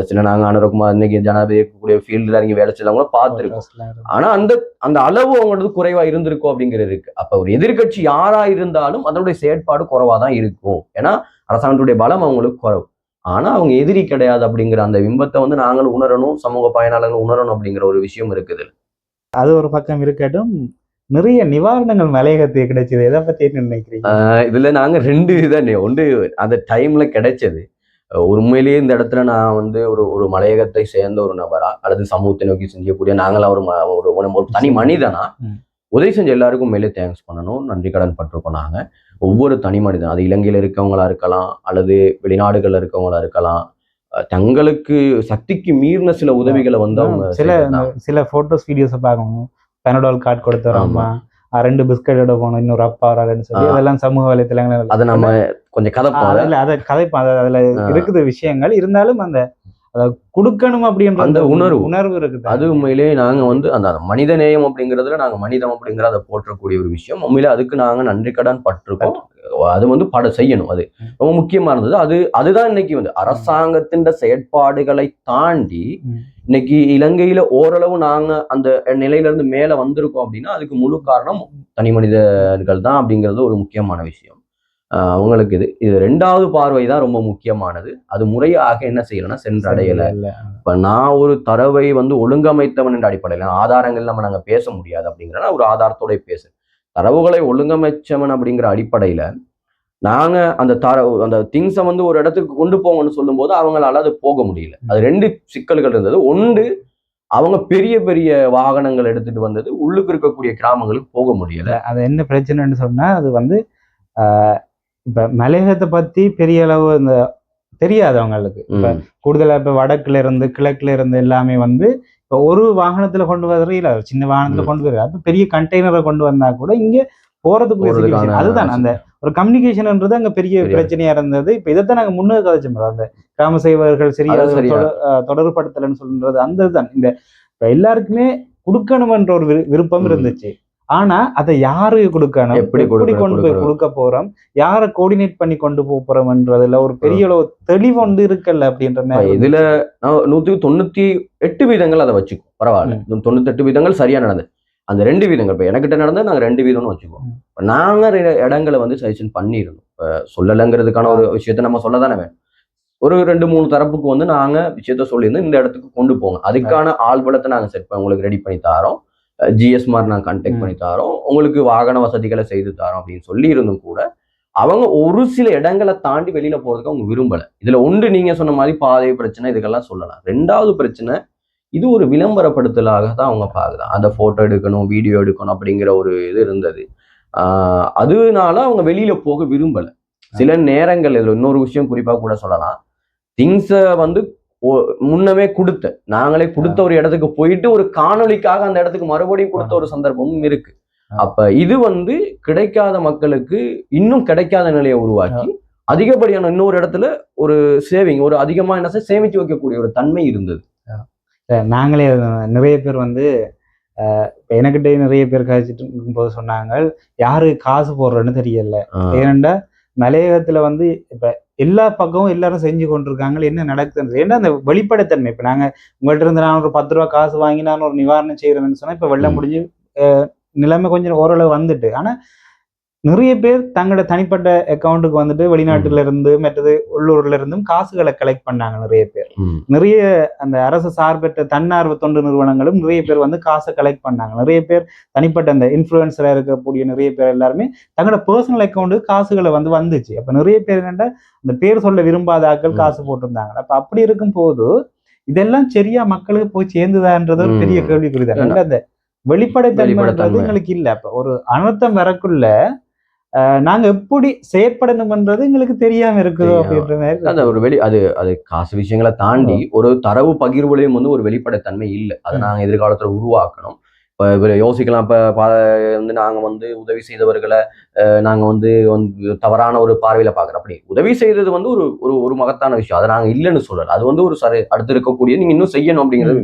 சில நாங்க அனுரகுமார் இன்னைக்கு ஜனாதிபதி இருக்கக்கூடிய ஃபீல்டுல இறங்கி வேலை செய்யறவங்கள பார்த்திருக்கோம். ஆனா அந்த அந்த அளவு அவங்களது குறைவா இருந்திருக்கும் அப்படிங்கிறது இருக்கு. அப்ப ஒரு எதிர்கட்சி யாரா இருந்தாலும் அதனுடைய செயற்பாடு குறைவா தான் இருக்கும். ஏன்னா அரசாங்கத்துடைய பலம் அவங்களுக்கு குறைவு. ஆனா அவங்க எதிரி கிடையாது அப்படிங்கிற அந்த பிம்பத்தை வந்து நாங்களும் உணரணும், சமூக பயனாளர்கள் உணரணும் அப்படிங்கிற ஒரு விஷயம் இருக்குது. அது ஒரு பக்கம் இருக்கட்டும், நிறைய நிவாரணங்கள் மலையகத்துக்கு கிடைச்சது. எதை பத்தி என்ன நினைக்கிறீங்க? இதுல நாங்க 2 தானே. ஒன்று அந்த டைம்ல கிடைச்சது. உண்மையிலேயே இந்த இடத்துல நான் வந்து ஒரு ஒரு மலையகத்தை சேர்ந்த ஒரு நபரா அல்லது சமூகத்தை நோக்கி செஞ்சக்கூடிய நாங்களாம் ஒரு தனி மனிதனா உதவி செஞ்ச எல்லாருக்கும் மேலே தேங்க்ஸ் பண்ணணும், நன்றி கடன் பட்டிருக்கோம். நாங்க ஒவ்வொரு தனி மனிதன், அது இலங்கையில இருக்கவங்களா இருக்கலாம் அல்லது வெளிநாடுகள்ல இருக்கவங்களா இருக்கலாம், தங்களுக்கு சக்திக்கு மீறின சில உதவிகளை வந்து அவங்க சில போட்டோஸ் வீடியோஸ் பார்க்கணும். பெனடால் கார்டு கொடுத்து வரோமா, 2 பிஸ்கட்டோட போனோம், இன்னொரு அப்பா வராருன்னு சொல்லி அதெல்லாம் சமூக வலைத்தளங்கள் அதை நம்ம கொஞ்சம் கதைப்போம். அதுல இருக்குது விஷயங்கள் இருந்தாலும் அந்த கொடுக்கணும் அப்படின்ற அந்த உணர்வு இருக்குது. அது உண்மையிலேயே நாங்க வந்து அந்த மனித நேயம் அப்படிங்கிறதுல நாங்க மனிதம் அப்படிங்கிற அதை போற்றக்கூடிய ஒரு விஷயம். உண்மையிலே அதுக்கு நாங்க நன்றி கடன் பட்டிருக்கோம். அது வந்து செய்யணும். அது ரொம்ப முக்கியமா இருந்தது. அதுதான் இன்னைக்கு வந்து அரசாங்கத்தின் செயற்பாடுகளை தாண்டி இன்னைக்கு இலங்கையில ஓரளவு நாங்க அந்த நிலையில இருந்து மேல வந்திருக்கோம் அப்படின்னா அதுக்கு முழு காரணம் தனி மனிதர்கள் தான் அப்படிங்கிறது ஒரு முக்கியமான விஷயம். அவங்களுக்கு இது 2வது பார்வை தான் ரொம்ப முக்கியமானது. அது முறையாக என்ன செய்யலைன்னா சென்றடையல. இப்ப நான் ஒரு தரவை வந்து ஒழுங்கமைத்தவன் என்ற அடிப்படையில் ஆதாரங்கள் நாங்க பேச முடியாது அப்படிங்கிற ஒரு ஆதாரத்தோட பேசு தரவுகளை ஒழுங்கமைச்சவன் அப்படிங்கிற அடிப்படையில நாங்க அந்த திங்ஸை வந்து ஒரு இடத்துக்கு கொண்டு போங்கன்னு சொல்லும் போது அவங்களால அது போக முடியல. அது 2 சிக்கல்கள் இருந்தது. ஒன்று, அவங்க பெரிய பெரிய வாகனங்கள் எடுத்துட்டு வந்தது உள்ளுக்கு இருக்கக்கூடிய கிராமங்களுக்கு போக முடியல. அது என்ன பிரச்சனைன்னு சொன்னா, அது வந்து இப்ப மலையகத்தை பத்தி பெரிய அளவு இந்த தெரியாது அவங்களுக்கு. இப்ப கூடுதலா இப்ப வடக்குல இருந்து கிழக்குல இருந்து எல்லாமே வந்து இப்ப ஒரு வாகனத்துல கொண்டு வர்றது இல்ல, சின்ன வாகனத்துல கொண்டு வர்றது. அப்ப பெரிய கண்டெய்னரை கொண்டு வந்தா கூட இங்க போறதுக்கு அதுதான் அந்த ஒரு கம்யூனிகேஷன்ன்றது அங்க பெரிய பிரச்சனையா இருந்தது. இப்ப இதைத்தான் நாங்க முன்னே கதைச்சோம். அந்த கிராம சேவகர்கள் சரியா தொடர்புபடுத்தலன்னு சொல்றது அந்த இதுதான். இந்த எல்லாருக்குமே கொடுக்கணும்ன்ற ஒரு விருப்பம் இருந்துச்சு. ஆனா அதை யாரு கொடுக்கணும், எப்படி கொண்டு போய் கொடுக்க போறோம், யாரை கோஆர்டினேட் பண்ணி கொண்டு போறோம்ன்றதுல ஒரு பெரிய அளவு தெளிவு ஒன்று இருக்கல அப்படின்ற இதுல 198% அதை வச்சுக்கோ பரவாயில்ல. 98% சரியா நடந்தது. அந்த 2 வீதங்கள் இப்ப எனக்கிட்ட நடந்தா நாங்க 2 வீதம்னு வச்சுக்குவோம். இப்ப நாங்க இடங்களை வந்து சஜஷன் பண்ணிருந்தோம். இப்ப சொல்லலைங்கிறதுக்கான ஒரு விஷயத்த நம்ம சொல்லதானே வேணும். ஒரு 2-3 தரப்புக்கு வந்து நாங்க விஷயத்த சொல்லியிருந்தோம், இந்த இடத்துக்கு கொண்டு போங்க, அதுக்கான ஆள்பலத்தை நாங்க செட் பண்ணி உங்களுக்கு ரெடி பண்ணி தாரோம், ஜிஎஸ் மாதிரி நாங்க கான்டாக்ட் பண்ணி தாரோம், உங்களுக்கு வாகன வசதிகளை செய்து தாரோம் அப்படின்னு சொல்லி இருந்தும் கூட அவங்க ஒரு சில இடங்களை தாண்டி வெளியில போறதுக்கு அவங்க விரும்பல. இதுல ஒன்று நீங்க சொன்ன மாதிரி பாதை பிரச்சனை இதுக்கெல்லாம் சொல்லலாம். 2வது பிரச்சனை, இது ஒரு விளம்பரப்படுத்தலாக தான் அவங்க பாக்குறாங்க. அந்த போட்டோ எடுக்கணும், வீடியோ எடுக்கணும் அப்படிங்கிற ஒரு இது இருந்தது. அதனால அவங்க வெளியில போக விரும்பல. சில நேரங்கள் இதுல இன்னொரு விஷயம் குறிப்பா கூட சொல்லலாம். திங்ஸை வந்து முன்னமே நாங்களே கொடுத்த ஒரு இடத்துக்கு போயிட்டு ஒரு காணொலிக்காக அந்த இடத்துக்கு மறுபடியும் கொடுத்த ஒரு சந்தர்ப்பமும் இருக்கு. அப்ப இது வந்து கிடைக்காத மக்களுக்கு இன்னும் கிடைக்காத நிலையை உருவாக்கி அதிகப்படியான இன்னொரு இடத்துல ஒரு சேவிங், ஒரு அதிகமா என்ன சேமிச்சு வைக்கக்கூடிய ஒரு தன்மை இருந்தது. நாங்களே நிறைய பேர் வந்து எனக்கிட்டே நிறைய பேர் காய்ச்சிட்டு இருக்கும்போது சொன்னாங்க, யாரு காசு போடுறேன்னு தெரியல. ஏனெண்டா மலையகத்துல வந்து இப்ப எல்லா பக்கமும் எல்லாரும் செஞ்சு கொண்டிருக்காங்க, என்ன நடக்குதுன்றது. ஏன்னா அந்த வெளிப்படைத்தன்மை. இப்ப நாங்க உங்கள்கிட்ட இருந்து நான் ஒரு 10 ரூபா காசு வாங்கி நான் ஒரு நிவாரணம் செய்யறேன்னு சொன்னா இப்ப வெள்ளம் முடிஞ்சு நிலைமை கொஞ்சம் ஓரளவு வந்துட்டு. ஆனா நிறைய பேர் தங்களோட தனிப்பட்ட அக்கௌண்ட்டுக்கு வந்துட்டு வெளிநாட்டுல இருந்து மற்றது உள்ளூர்ல இருந்தும் காசுகளை கலெக்ட் பண்ணாங்க. நிறைய பேர் நிறைய அந்த அரசு சார்பற்ற தன்னார்வ தொண்டு நிறுவனங்களும் நிறைய பேர் வந்து காசை கலெக்ட் பண்ணாங்க. நிறைய பேர் தனிப்பட்ட அந்த இன்ஃப்ளூயன்ஸரா இருக்கக்கூடிய நிறைய பேர் எல்லாருமே தங்களோட பர்சனல் அக்கௌண்ட்டுக்கு காசுகளை வந்துச்சு. அப்ப நிறைய பேர் என்னன்னா அந்த பேர் சொல்ல விரும்பாத ஆட்கள் காசு போட்டிருந்தாங்க. அப்ப அப்படி இருக்கும் போது இதெல்லாம் சரியா மக்களுக்கு போய் சேர்ந்துதான்றது ஒரு பெரிய கேள்விக்குறிதான். அந்த வெளிப்படைத்தன்மைன்றது எங்களுக்கு இல்ல. அப்ப ஒரு அனர்த்தம் வரக்குள்ள நாங்க எப்படி செயற்படணும்ன்றது எங்களுக்கு தெரியாம இருக்குதோ அப்படின்ற மாதிரி அந்த ஒரு அது காசு விஷயங்களை தாண்டி ஒரு தரவு பகிர்வுலையும் வந்து ஒரு வெளிப்படைத்தன்மை இல்லை. அதை நாங்க எதிர்காலத்துல உருவாக்கணும். இப்போ யோசிக்கலாம். வந்து நாங்கள் வந்து உதவி செய்தவர்களை நாங்கள் வந்து தவறான ஒரு பார்வையில் பார்க்குறோம். அப்படி உதவி செய்தது வந்து ஒரு ஒரு ஒரு மகத்தான விஷயம். அதை நாங்கள் இல்லைன்னு சொல்லலை. அது வந்து ஒரு அடுத்து இருக்கக்கூடிய நீங்கள் இன்னும் செய்யணும் அப்படிங்கிறது.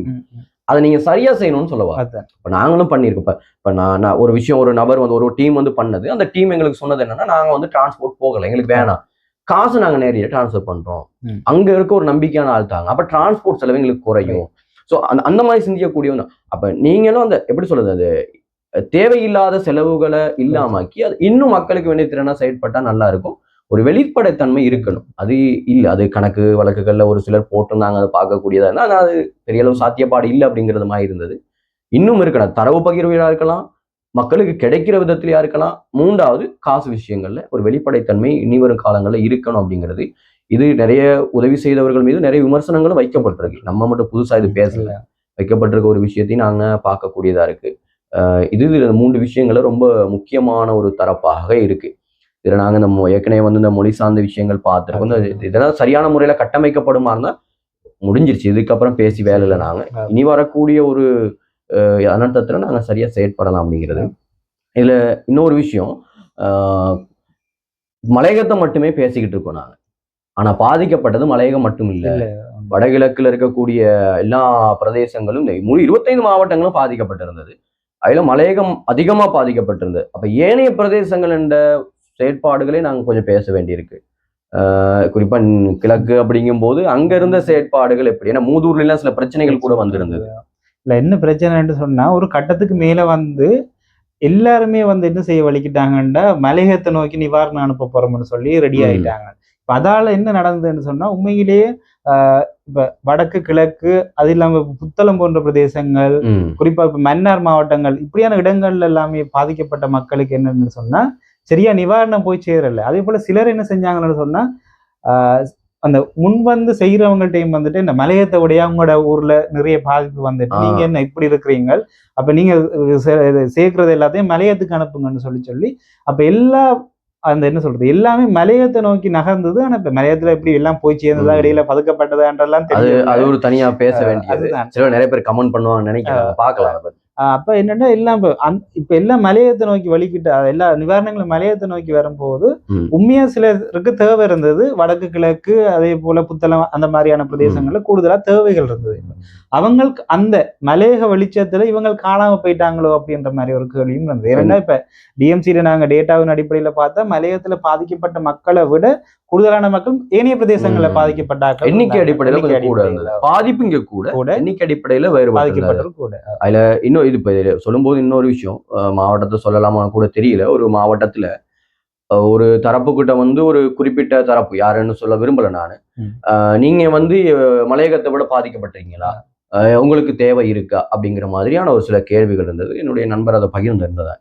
அதை நீங்க சரியா செய்யணும்னு சொல்லவா. இப்ப நாங்களும் பண்ணியிருக்கோம். இப்ப நான் ஒரு விஷயம், ஒரு நபர் வந்து ஒரு டீம் வந்து பண்ணது. அந்த டீம் எங்களுக்கு சொன்னது என்னன்னா, நாங்க வந்து டிரான்ஸ்போர்ட் போகல, எங்களுக்கு வேணாம், காசு நாங்க நேரடியாக டிரான்ஸ்ஃபர் பண்றோம், அங்க இருக்க ஒரு நம்பிக்கையான ஆள் தாங்க, அப்ப டிரான்ஸ்போர்ட் செலவு எங்களுக்கு குறையும். ஸோ அந்த மாதிரி சிந்திக்கக்கூடியவங்க. அப்ப நீங்களும் அந்த எப்படி சொல்றது, அது தேவையில்லாத செலவுகளை இல்லாமக்கி அது இன்னும் மக்களுக்கு வேண்டிய திறனா செயல்பட்டா நல்லா இருக்கும். ஒரு வெளிப்படைத்தன்மை இருக்கணும். அது இல்ல. அது கணக்கு வழக்குகள்ல ஒரு சிலர் போட்டு நாங்க அதை பார்க்கக்கூடியதா இருந்தா, ஆனா அது பெரிய அளவு சாத்தியப்பாடு இல்லை அப்படிங்கிறது மாதிரி இருந்தது. இன்னும் இருக்கணும். தரவு பகிர்வுகளா இருக்கலாம், மக்களுக்கு கிடைக்கிற விதத்திலயா இருக்கலாம். 3வது காசு விஷயங்கள்ல ஒரு வெளிப்படைத்தன்மை இனி வரும் காலங்கள்ல இருக்கணும் அப்படிங்கிறது. இது நிறைய உதவி செய்தவர்கள் மீது நிறைய விமர்சனங்களும் வைக்கப்பட்டிருக்கு. நம்ம மட்டும் புதுசா இது பேசல. வைக்கப்பட்டிருக்க ஒரு விஷயத்தையும் நாங்க பார்க்கக்கூடியதா இருக்கு. இது 3 விஷயங்கள ரொம்ப முக்கியமான ஒரு தரப்பாக இருக்கு. இதுல நாங்க இந்த ஏற்கனவே வந்து இந்த மொழி சார்ந்த விஷயங்கள் பார்த்திருக்கோம். இதெல்லாம் சரியான முறையில கட்டமைக்கப்படுமா இருந்தா முடிஞ்சிருச்சு. இதுக்கப்புறம் பேசி வேலை இல்லை. நாங்க இனி வரக்கூடிய ஒரு அனர்த்தத்துல நாங்க சரியா செயற்படலாம் அப்படிங்கிறது. இதுல இன்னொரு விஷயம், மலையகத்தை மட்டுமே பேசிக்கிட்டு இருக்கோம் நாங்க. ஆனா பாதிக்கப்பட்டது மலையகம் மட்டும் இல்ல. வடகிழக்குல இருக்கக்கூடிய எல்லா பிரதேசங்களும் 25 மாவட்டங்களும் பாதிக்கப்பட்டிருந்தது. அதுல மலையகம் அதிகமா பாதிக்கப்பட்டிருந்தது. அப்ப ஏனைய பிரதேசங்கள் என்ற செயற்பாடுகளை நாங்க கொஞ்சம் பேச வேண்டியிருக்கு. குறிப்பா கிழக்கு அப்படிங்கும் போது அங்க இருந்த செயற்பாடுகள் எப்படி? ஏன்னா மூதூர்ல எல்லாம் சில பிரச்சனைகள் கூட வந்திருந்தது. இல்ல என்ன பிரச்சனைன்னு சொன்னா, ஒரு கட்டத்துக்கு மேல வந்து எல்லாருமே வந்து என்ன செய்ய வலிக்கிட்டாங்கன்னா, மலையகத்தை நோக்கி நிவாரணம் அனுப்ப போறோம்னு சொல்லி ரெடி ஆயிட்டாங்க. இப்ப அதால என்ன நடந்ததுன்னு சொன்னா, உண்மையிலேயே இப்ப வடக்கு, கிழக்கு, அது இல்லாம புத்தளம் போன்ற பிரதேசங்கள், குறிப்பா இப்ப மன்னார் மாவட்டங்கள், இப்படியான இடங்கள்ல எல்லாமே பாதிக்கப்பட்ட மக்களுக்கு என்னன்னு சொன்னா, சரியா நிவாரணம் போய் சேரல. அதே போல சிலர் என்ன செஞ்சாங்கன்னு சொன்னா, அந்த முன்வந்து செய்யறவங்கள்ட்டையும் வந்துட்டு இந்த மலையத்தை உடைய அவங்களோட ஊர்ல நிறைய பாதிப்பு வந்துட்டு, நீங்க என்ன இப்படி இருக்கிறீங்க, அப்ப நீங்க சேர்க்கறது எல்லாத்தையும் மலையத்துக்கு அனுப்புங்கன்னு சொல்லி அப்ப எல்லா அந்த என்ன சொல்றது, எல்லாமே மலையத்தை நோக்கி நகர்ந்தது. ஆனா இப்ப மலையத்துல எப்படி எல்லாம் போய் சேர்ந்ததா, இடையில பதுக்கப்பட்டதான்றெல்லாம் தெரியும். அது ஒரு தனியா பேச வேண்டியது. நிறைய பேர் கமெண்ட் பண்ணுவாங்க நினைக்கிறாங்க, பார்க்கலாம். அப்ப என்னன்னா எல்லாம் இப்ப எல்லாம் மலையத்தை நோக்கி வலிக்கிட்டு எல்லா நிவாரணங்களும் மலையத்தை நோக்கி வரும்போது உண்மையா சிலருக்கு தேவை இருந்தது. வடக்கு, கிழக்கு, அதே போல புத்தளம் அந்த மாதிரியான பிரதேசங்கள்ல கூடுதலா தேவைகள் இருந்தது. அவங்களுக்கு அந்த மலையக வெளிச்சத்துல இவங்க காணாம போயிட்டாங்களோ அப்படின்ற மாதிரி ஒரு கேள்வியும் இருந்தது. ஏன்னா இப்ப டிஎம்சியில நாங்க டேட்டாவின் அடிப்படையில பார்த்தா மலையகத்துல பாதிக்கப்பட்ட மக்களை விட கூடுதலான மக்கள் ஏனைய பிரதேசங்கள்ல பாதிக்கப்பட்டார்கள். எண்ணிக்கை அடிப்படையில கூட பாதிப்பு இங்க கூட எண்ணிக்கை அடிப்படையில வேறு பாதிக்கப்பட்டது கூட. அதுல இன்னும் இது சொல்லும்போது இன்னொரு விஷயம், மாவட்டத்தை சொல்லலாமா கூட தெரியல. ஒரு மாவட்டத்துல ஒரு தரப்பு கிட்ட வந்து ஒரு குறிப்பிட்ட தரப்பு, யாருன்னு சொல்ல விரும்பல நானு, நீங்க வந்து மலையகத்தை விட பாதிக்கப்பட்டிருக்கீங்களா, உங்களுக்கு தேவை இருக்கா அப்படிங்கிற மாதிரியான ஒரு சில கேள்விகள் இருந்தது. என்னுடைய நண்பர் அதை பகிர்ந்திருந்ததா.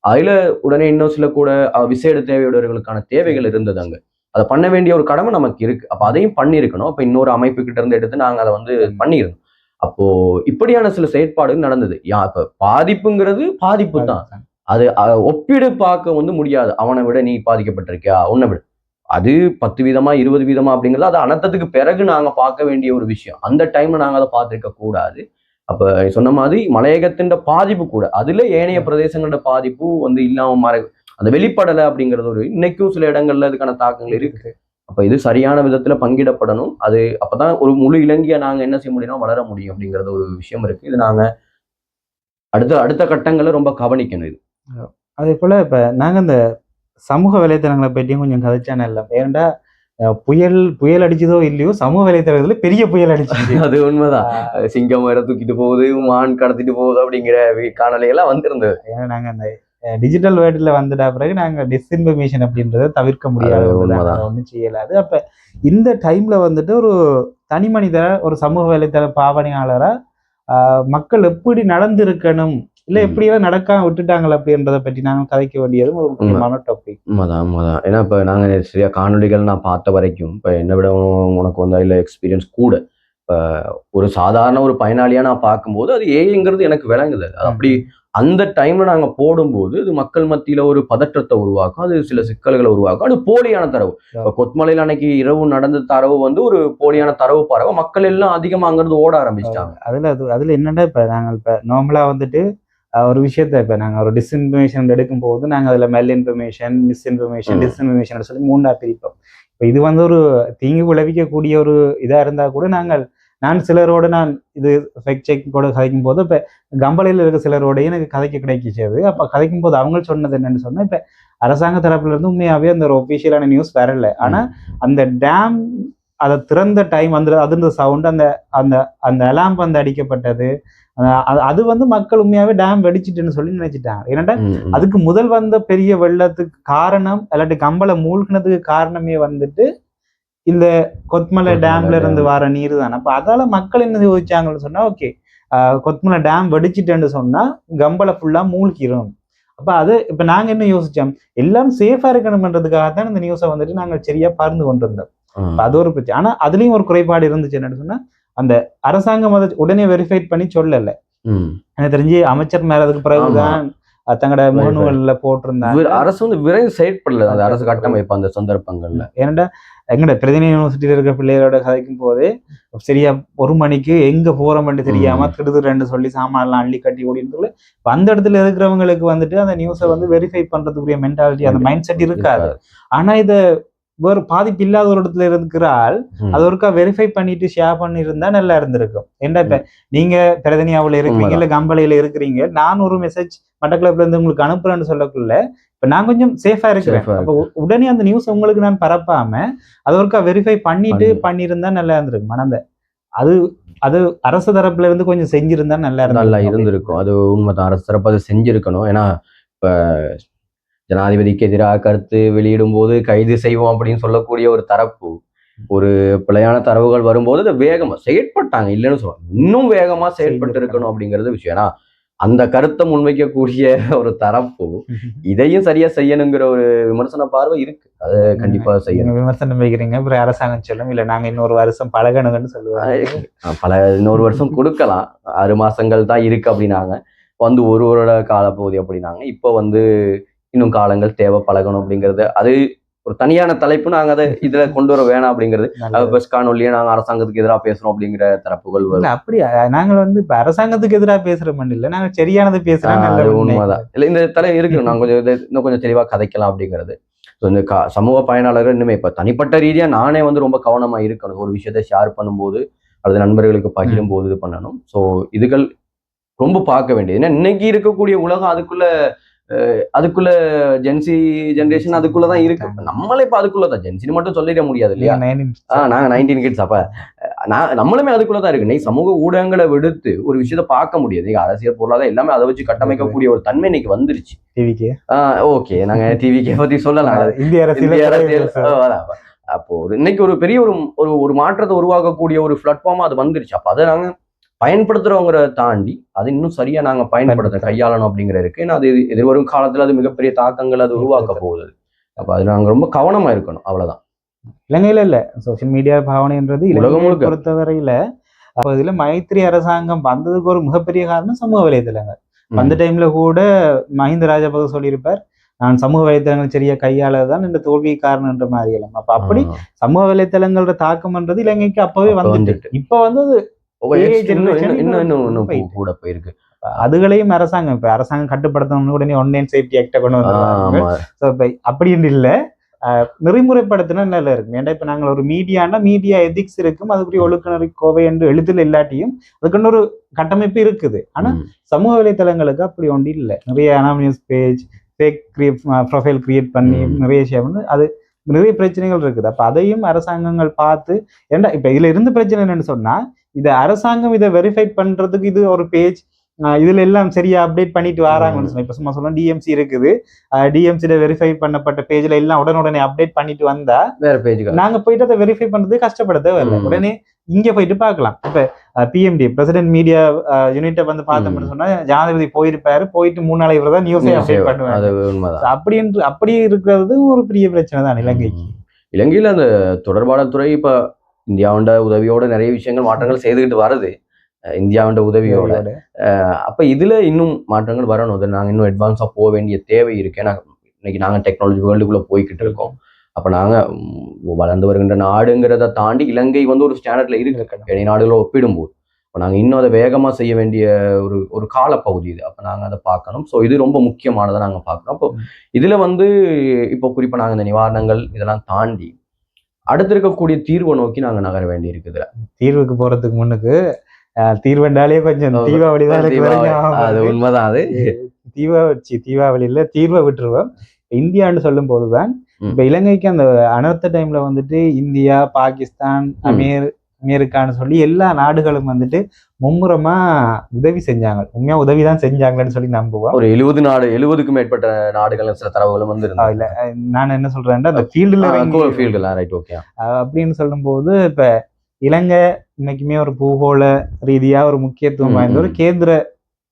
அதுல உடனே இன்னும் சில கூட விசேட தேவையுடையவர்களுக்கான தேவைகள் இருந்தது. அங்க அதை பண்ண வேண்டிய ஒரு கடமை நமக்கு இருக்கு. அப்ப அதையும் பண்ணியிருக்கணும். அப்ப இன்னொரு அமைப்பு கிட்ட இருந்து எடுத்து நாங்க அதை வந்து பண்ணியிருந்தோம். அப்போ இப்படியான சில செயற்பாடுகள் நடந்தது. இப்ப பாதிப்புங்கிறது பாதிப்பு தான். அது ஒப்பிடு பார்க்க வந்து முடியாது. அவனை விட நீ பாதிக்கப்பட்டிருக்கியா, உன்னை விட அது 10 வீதமா 20 வீதமா அப்படிங்கிறது அது அனர்த்தத்துக்கு பிறகு நாங்க பார்க்க வேண்டிய ஒரு விஷயம். அந்த டைம்ல நாங்க அதை பார்த்திருக்க கூடாது. அப்ப சொன்ன மாதிரி மலையகத்தின் பாதிப்பு கூட, அதுல ஏனைய பிரதேசங்களோட பாதிப்பு வந்து இல்லாம அந்த வெளிப்படலை அப்படிங்கிறது ஒரு இன்னைக்கும் சில இடங்கள்ல அதுக்கான தாக்கங்கள் இருக்கு. அப்ப இது சரியான விதத்துல பங்கிடப்படணும். அது அப்பதான் ஒரு முழு இலங்கையை நாங்க என்ன செய்ய முடியும்னா வளர முடியும் அப்படிங்கிறது ஒரு விஷயம் இருக்கு. இது நாங்க அடுத்த கட்டங்கள்ல ரொம்ப கவனிக்கணும். இது அதே போல இப்ப நாங்க இந்த சமூக வலைத்தளங்களை பற்றியும் கொஞ்சம் கதைச்சான இல்லை. ஏன்டா புயல் அடிச்சதோ இல்லையோ, சமூக வலைத்தளத்துல பெரிய புயல் அடிச்சு. அது உண்மைதான். சிங்கம் வேற தூக்கிட்டு போகுது, மான் கடத்திட்டு போகுது அப்படிங்கிற காணொலி எல்லாம் வந்திருந்தது. ஏன்னா நாங்க அந்த டிஜிட்டல் வேர்ல்டுல வந்துட்டா பிறகு நாங்க டிஸ்இன்ஃபர்மேஷன் அப்படின்றத தவிர்க்க முடியாது, ஒன்றும் செய்யலாது. அப்ப இந்த டைம்ல வந்துட்டு ஒரு தனி மனிதர, ஒரு சமூக வலைத்தள பாவனையாளரா மக்கள் எப்படி நடந்திருக்கணும், இல்ல எப்படியெல்லாம் நடக்காம விட்டுட்டாங்களா அப்படின்றத பற்றி நாங்க கதைக்க வேண்டியதும் ஒரு முக்கியமான டாபிக். உண்மைதான். ஏன்னா இப்ப நாங்க சரியா காணொலிகள் நான் பார்த்த வரைக்கும், இப்ப என்னை விட உனக்கு வந்து இல்ல எக்ஸ்பீரியன்ஸ் கூட, இப்ப ஒரு சாதாரண ஒரு பயனாளியா நான் பார்க்கும்போது அது ஏங்கிறது எனக்கு விளங்குது. அது அப்படி அந்த டைம்ல நாங்க போடும்போது இது மக்கள் மத்தியில ஒரு பதற்றத்தை உருவாக்கும், அது சில சிக்கல்களை உருவாக்கும். அது போலியான தரவு. கொத்மலையில் அன்னைக்கு இரவு நடந்த தரவு வந்து ஒரு போலியான தரவு பரவ மக்கள் எல்லாம் அதிகமா அங்கிருந்து ஓட ஆரம்பிச்சிட்டாங்க. அதுல என்னன்னா இப்ப நாங்க இப்ப நார்மலா வந்துட்டு ஒரு விஷயத்த இப்போ நாங்கள் ஒரு டிஸ்இன்ஃபர்மேஷன் எடுக்கும் போது நாங்கள் அதில் மெல் இன்ஃபர்மேஷன், மிஸ்இன்ஃபர்மேஷன், டிஸ்இன்ஃபர்மேஷன் சொல்லி 3ஆக பிரிப்போம். இப்போ இது வந்து ஒரு தீங்கு விளைவிக்கக்கூடிய ஒரு இதாக இருந்தால் கூட நான் சிலரோட இது ஃபேக்ட் செக் கூட கதைக்கும் போது இப்போ கம்பளையில் இருக்க சிலரோடையும் எனக்கு கதைக்க கிடைக்கிச்சது. அப்போ கதைக்கும் போது அவங்க சொன்னது என்னன்னு சொன்னால், இப்போ அரசாங்க தரப்புல இருந்து உண்மையாகவே அந்த ஒரு ஒஃபிஷியலான நியூஸ் வரல. ஆனால் அந்த டேம் அதை திறந்த டைம் அது சவுண்ட் அந்த அந்த அந்த அலாம் வந்து அடிக்கப்பட்டது, அது வந்து மக்கள் உண்மையாவே டேம் வெடிச்சிட்டுன்னு சொல்லி நினைச்சிட்டாங்க. ஏன்னா அதுக்கு முதல் வந்த பெரிய வெள்ளத்துக்கு காரணம் இல்லாட்டி கம்பளை மூழ்கினதுக்கு காரணமே வந்துட்டு இந்த கொத்மலை டேம்ல இருந்து வர நீர் தான். அப்ப அதால மக்கள் என்ன யோசிச்சாங்கன்னு சொன்னா, ஓகே கொத்மலை டேம் வெடிச்சிட்டேன்னு சொன்னா கம்பளை ஃபுல்லா மூழ்கிரும். அப்ப அது இப்ப நாங்க என்ன யோசிச்சோம், எல்லாம் சேஃபா இருக்கணும்ன்றதுக்காக தான் இந்த நியூஸை வந்துட்டு நாங்க சரியா பகிர்ந்து கொண்டு இருந்தோம். அது ஒரு பிரச்சனை. ஆனா அதுலயும் ஒரு குறைபாடு இருந்துச்சு. என்னன்னு சொன்னா, அந்த அரசாங்கம் அதை உடனே வெரிஃபைட் பண்ணி சொல்லல. எனக்கு தெரிஞ்சு அமைச்சர் மேல அதுக்கு பிறகுதான் தங்களோட முகநூல்ல போட்டிருந்தாங்க. அரசு வந்து விரைந்து செயற்படல அந்த அரசு கட்டமைப்பு அந்த சந்தர்ப்பங்கள்ல. ஏன்னா எங்கட பிரதிநிதி யூனிவர்சிட்டியில இருக்கிற பிள்ளைகளோட கதைக்கும் போதே சரியா 1 மணிக்கு எங்க போறோம்னு தெரியாம திடுதுன்னு சொல்லி சாமான்லாம் அள்ளி கட்டி ஓடிட்டு அந்த இடத்துல இருக்கிறவங்களுக்கு வந்துட்டு அந்த நியூஸை வந்து வெரிஃபை பண்றதுக்குரிய மென்டாலிட்டி, அந்த மைண்ட் செட் இருக்காது. ஆனா இதை வேறு பாதிப்பு இல்லாத ஒரு இடத்துல இருக்கிறாள் அது ஒருக்கா வெரிஃபை பண்ணிட்டு ஷேர் பண்ணிருந்தா நல்லா இருந்திருக்கும். ஏன்னா இப்ப நீங்க பிரதனியாவில் இருக்கிறீங்க, இல்ல கம்பளையில இருக்கிறீங்க, நான் ஒரு மெசேஜ் மட்டக்களப்புல இருந்து உங்களுக்கு அனுப்புறேன்னு சொல்லக்குள்ள இப்ப நான் கொஞ்சம் சேஃபா இருக்கிறேன். அப்ப உடனே அந்த நியூஸ் உங்களுக்கு நான் பரப்பாம அது ஒருக்கா வெரிஃபை பண்ணிருந்தா நல்லா இருந்திருக்கும். ஆனா அது அது அரசு தரப்புல இருந்து கொஞ்சம் செஞ்சிருந்தா நல்லா இருந்திருக்கும். அது உண்மைதான், அரசு தரப்பு அதை செஞ்சிருக்கணும். ஏன்னா இப்ப ஜனாதிபதிக்கு எதிராக கருத்து வெளியிடும் போது கைது செய்வோம் அப்படின்னு சொல்லக்கூடிய ஒரு தரப்பு ஒரு பிழையான தரவுகள் வரும்போது அதை வேகமா செயற்பட்டாங்க, இல்லைன்னு சொல்லுவாங்க, இன்னும் வேகமா செயற்பட்டு இருக்கணும் அப்படிங்கிறது விஷயம். ஏன்னா அந்த கருத்தை முன்வைக்கக்கூடிய ஒரு தரப்பு இதையும் சரியா செய்யணுங்கிற ஒரு விமர்சன பார்வை இருக்கு. அது கண்டிப்பா செய்யணும். விமர்சனம் வைக்கிறீங்க, அப்புறம் அரசாங்கம் சொல்லும் இல்ல நாங்க இன்னொரு வருஷம் பழகணுங்கன்னு சொல்லுவாங்க. இன்னொரு வருஷம் கொடுக்கலாம், 6 மாசங்கள் தான் இருக்கு அப்படின்னாங்க. வந்து 1 வருட காலப்பகுதி அப்படின்னாங்க. இப்போ வந்து இன்னும் காலங்கள் தேவை பழகணும் அப்படிங்கிறது அது ஒரு தனியான தலைப்பு. நாங்க அதை இதுல கொண்டு வர வேணாம் அப்படிங்கிறது பஸ் காணொலியே நாங்க அரசாங்கத்துக்கு எதிராக பேசுறோம் அப்படிங்கிற தரப்புகள் வரும். அப்படியா நாங்க வந்து இப்ப அரசாங்கத்துக்கு எதிராக பேசுறோம் இல்ல, நாங்க சரியானது பேசுறோம். உண்மைதான். இல்ல இந்த தலை இருக்கு, நான் கொஞ்சம் இன்னும் கொஞ்சம் தெளிவா கதைக்கலாம் அப்படிங்கிறது. இந்த சமூக பயனாளர்கள் இன்னுமே இப்ப தனிப்பட்ட ரீதியா நானே வந்து ரொம்ப கவனமா இருக்கணும். ஒரு விஷயத்த ஷேர் பண்ணும்போது அல்லது நண்பர்களுக்கு பகிரும் போது இது பண்ணணும். ஸோ இதுகள் ரொம்ப பார்க்க வேண்டியது. ஏன்னா இன்னைக்கு இருக்கக்கூடிய உலகம் அதுக்குள்ள ஜென்சி ஜென்ரேஷன் அதுக்குள்ளதான் இருக்கு. நம்மளே இப்ப அதுக்குள்ளதான், ஜென்சின்னு மட்டும் சொல்லிட முடியாது இல்லையா. நாங்க 19 கிட்ஸ். அப்ப நம்மளுமே அதுக்குள்ளதான் இருக்கு. இன்னைக்கு சமூக ஊடகங்களை விடுத்து ஒரு விஷயத்த பார்க்க முடியாது. அரசியல் பொருளாதாரம் எல்லாமே அதை வச்சு கட்டமைக்கக்கூடிய ஒரு தன்மை இன்னைக்கு வந்துருச்சு. ஓகே, நாங்க டிவிக்கே பத்தி சொல்லலாம். இந்திய அரசியல் அப்போ இன்னைக்கு ஒரு பெரிய ஒரு மாற்றத்தை உருவாக்கக்கூடிய ஒரு பிளாட்ஃபார்மா அது வந்துருச்சு. அப்ப அதை நாங்க பயன்படுத்துறவங்கிற தாண்டி அது இன்னும் சரியா நாங்க பயன்படுத்த கையாளணும் அப்படிங்கிற இருக்கு. ஏன்னா அது எதிர்வரும் காலத்துல அது மிகப்பெரிய தாக்கங்கள் அது உருவாக்க போகுது. அப்ப அது நாங்க ரொம்ப கவனமா இருக்கணும், அவ்வளவுதான். இலங்கையில இல்ல சோசியல் மீடியா பாவனைன்றது இலங்கையை பொறுத்தவரையில இதுல மைத்திரி அரசாங்கம் வந்ததுக்கு ஒரு மிகப்பெரிய காரணம் சமூக வலைதளங்கள். அந்த டைம்ல கூட மஹிந்த ராஜபக்ச சொல்லியிருப்பார், நான் சமூக வலைத்தளங்கள் சரியா கையாளதான் இந்த தோல்வி காரணம்ன்ற மாதிரி எல்லாம். அப்ப அப்படி சமூக வலைத்தளங்களோட தாக்கம்ன்றது இலங்கைக்கு அப்பவே வந்துட்டு இப்ப வந்து கூட போயிருக்கு. அதுகளையும் அரசாங்கம் கட்டுப்படுத்தணும். உடனே ஆன்லைன் சேஃப்டி ஆக்ட கொண்டு வந்து அப்படின்னு இல்ல, நெறிமுறைப்படுத்தினா நல்லா இருக்கும். ஏன்னா இப்ப நாங்கள் ஒரு மீடியா எதிக்ஸ் இருக்கும், அதுக்குரிய ஒழுக்க கோவை என்று எழுத்துல இல்லாட்டியும் அதுக்குன்னு ஒரு கட்டமைப்பு இருக்குது. ஆனா சமூக வலைத்தளங்களுக்கு அப்படி ஒன்று இல்லை. நிறைய anonymous page, fake profile create பண்ணி நிறைய ஷேர் பண்ணி அது நிறைய பிரச்சனைகள் இருக்குது. அப்ப அதையும் அரசாங்கங்கள் பார்த்து, ஏன்னா இப்ப இதுல இருந்து பிரச்சனை என்னன்னு சொன்னா, இதை அரசாங்கம் இதை வெரிஃபை பண்றதுக்கு இது ஒரு பேஜ் இதுல எல்லாம் சரியா அப்டேட் பண்ணிட்டு வராங்கன்னு சொன்னா. இப்ப சும்மா சொல்லலாம் டிஎம்சி இருக்குது, டிஎம்சியில வெரிஃபை பண்ணப்பட்ட பேஜ்ல எல்லாம் உடனே அப்டேட் பண்ணிட்டு வந்தா வேற பேஜ் நாங்க போயிட்டு அதை வெரிஃபை பண்றது கஷ்டப்பட தேவையில்லை, உடனே இங்க போயிட்டு பார்க்கலாம். இப்ப பிஎம்டி பிரசிடென்ட் மீடியா யூனிட்டை வந்து பார்த்தோம்னு சொன்னா ஜனாதிபதி போயிருப்பாரு, போயிட்டு 3 நாள் இவர்தான் நியூஸை அப்டேட் பண்ணுவாங்க. அப்படி இருக்கிறது ஒரு பெரிய பிரச்சனை தான் இலங்கைக்கு. இலங்கையில அந்த தொடர்பாடல் துறை இப்ப இந்தியாவோட உதவியோட நிறைய விஷயங்கள் மாற்றங்கள் செய்துகிட்டு வருது, இந்தியாவோட உதவியோட. அப்ப இதுல இன்னும் மாற்றங்கள் வரணும். அதை நாங்க இன்னும் அட்வான்ஸா போக வேண்டிய தேவை இருக்கு. ஏன்னா இன்னைக்கு நாங்க டெக்னாலஜி வேர்ல்டுக்குள்ள போய்கிட்டு இருக்கோம். அப்ப நாங்க வளர்ந்து வருகின்ற நாடுங்கிறத தாண்டி இலங்கை வந்து ஒரு ஸ்டாண்டர்ட்ல இருக்கு நாடுகளை ஒப்பிடும்போது. இப்போ நாங்கள் இன்னும் அதை வேகமாக செய்ய வேண்டிய ஒரு காலப்பகுதி இது. அப்போ நாங்கள் அதை பார்க்கணும். ஸோ இது ரொம்ப முக்கியமானதை நாங்கள் பார்க்குறோம். அப்போ இதில் இப்போ குறிப்பாக நாங்கள் இந்த நிவாரணங்கள் இதெல்லாம் தாண்டி அடுத்து இருக்கக்கூடிய தீர்வை நோக்கி நாங்கள் நகர வேண்டி இருக்குது. தீர்வுக்கு போறதுக்கு முன்னுக்கு தீர்வுண்டாலே கொஞ்சம் தீபாவளி தான் அது உண்மைதான். அது தீபாவளியில தீர்வை விட்டுருவோம். இந்தியான்னு சொல்லும் போதுதான் இப்ப இலங்கைக்கு அந்த அனர்த்த டைம்ல வந்துட்டு இந்தியா, பாகிஸ்தான், அமெரிக்கான்னு சொல்லி எல்லா நாடுகளும் வந்துட்டு மும்முரமா உதவி செஞ்சாங்க. உண்மையா உதவிதான் செஞ்சாங்கன்னு சொல்லி நம்புவோம். ஒரு 70க்கும் மேற்பட்ட நாடுகள் சில தரவுகளும் வந்து இல்ல நான் என்ன சொல்றேன்னா அந்த ஃபீல்டுல ரைட் ஓகே அப்படின்னு சொல்லும் போது இப்ப இலங்கை இன்னைக்குமே ஒரு பூகோள ரீதியா ஒரு முக்கியத்துவம் வாய்ந்த ஒரு கேந்திர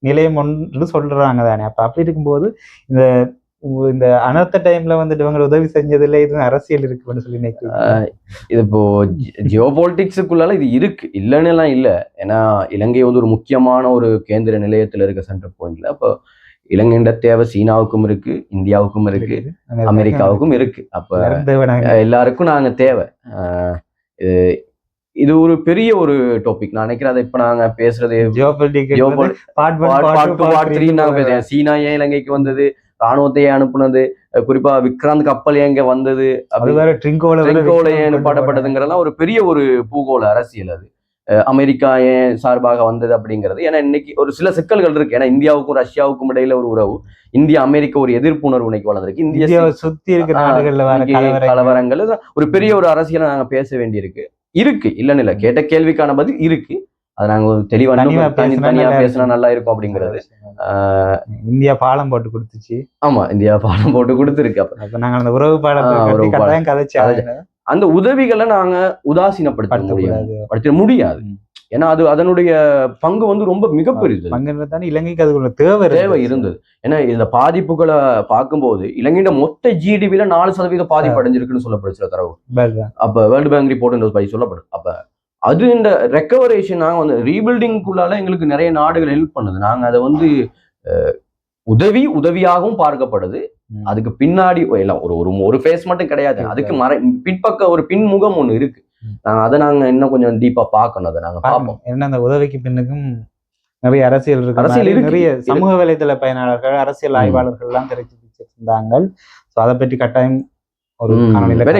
நிலையம் ஒன்று சொல்றாங்க தானே. அப்ப அப்படி இருக்கும்போது இந்த அனர்த்த டைம்ல வந்துட்டு இவங்க உதவி செஞ்சதுல இது அரசியல் இருக்குன்னு சொல்லி நினைக்கிறேன். இது இப்போ ஜியோ பாலிட்டிக்ஸுக்குள்ளால இது இருக்கு, இல்லைன்னு எல்லாம் இல்லை. ஏன்னா இலங்கை வந்து ஒரு முக்கியமான ஒரு கேந்திர நிலையத்துல இருக்க சென்டர் பாயிண்ட்ல. அப்போ இலங்கைன்ற தேவை சீனாவுக்கும் இருக்கு, இந்தியாவுக்கும் இருக்கு, அமெரிக்காவுக்கும் இருக்கு. அப்ப எல்லாருக்கும் நாங்க தேவை. இது ஒரு பெரிய ஒரு டாபிக். நான் நினைக்கிறேன் அதை இப்ப நாங்க பேசுறது சீனா ஏன் இலங்கைக்கு வந்தது, ராணுவத்தை அனுப்புனது, குறிப்பா விக்ராந்த் கப்பல் எங்க வந்தது, ஏன் பாடப்பட்டதுங்கிறதெல்லாம் ஒரு பெரிய ஒரு பூகோள அரசியல். அது அமெரிக்கா ஏன் சார்பாக வந்தது அப்படிங்கிறது. ஏன்னா இன்னைக்கு ஒரு சில சிக்கல்கள் இருக்கு. ஏன்னா இந்தியாவுக்கும் ரஷ்யாவுக்கும் இடையில ஒரு உறவு, இந்தியா அமெரிக்கா ஒரு எதிர்ப்பு உணர்வு இன்னைக்கு வளர்ந்துருக்கு. இந்தியாவை சுத்தி இருக்கிற நாடுகள்ல கலவரங்கள் ஒரு பெரிய ஒரு அரசியலை நாங்க பேச வேண்டியிருக்கு. இல்லன்னு இல்லை, கேட்ட கேள்விக்கான பதில் இருக்கு. அதை நாங்க தெளிவா தனியா பேசினா நல்லா இருக்கும் அப்படிங்கிறது. இந்தியா பாலம் போட்டு கொடுத்துச்சு. ஆமா, இந்தியா பாலம் போட்டு கொடுத்துருக்கு. அப்ப நாங்க அந்த உறவு பாலத்தை அந்த உதவிகளை நாங்க உதாசீனப்படுத்த முடியாது. ஏன்னா அது அதனுடைய பங்கு வந்து ரொம்ப மிகப்பெரியது. பங்குதானே இலங்கைக்கு அது தேவை இருந்தது. ஏன்னா இந்த பாதிப்புகளை பார்க்கும்போது இலங்கையோட மொத்த ஜிடிபில 4% பாதிப்பு அடைஞ்சிருக்குன்னு சொல்லப்படுது சில தரவு. அப்ப வேர்ல்டு பேங்க் ரிப்போர்ட் சொல்லப்படுது. அப்ப அது இந்த ரெக்கவரேஷன் நாங்க வந்து ரீபில்டிங்குள்ளால எங்களுக்கு நிறைய நாடுகள் ஹெல்ப் பண்ணுது. நாங்க அதை வந்து உதவியாகவும் பார்க்கப்படுது. அதுக்கு பின்னாடி எல்லாம் ஒரு ஃபேஸ் மட்டும் கிடையாது. அதுக்கு பின்பக்க ஒரு பின்முகம் ஒண்ணு இருக்கு. நாங்க இன்னும் கொஞ்சம் டீப்பா பார்க்கணும். அதை நாங்க பார்ப்போம். ஏன்னா அந்த உதவிக்கு பின்னுக்கும் நிறைய அரசியல் இருக்கு. நிறைய சமூக வலைதள பயனாளர்கள், அரசியல் ஆய்வாளர்கள் எல்லாம் தெரிவிச்சிருந்தாங்க. அதை பற்றி கட்டாயம் ஒரு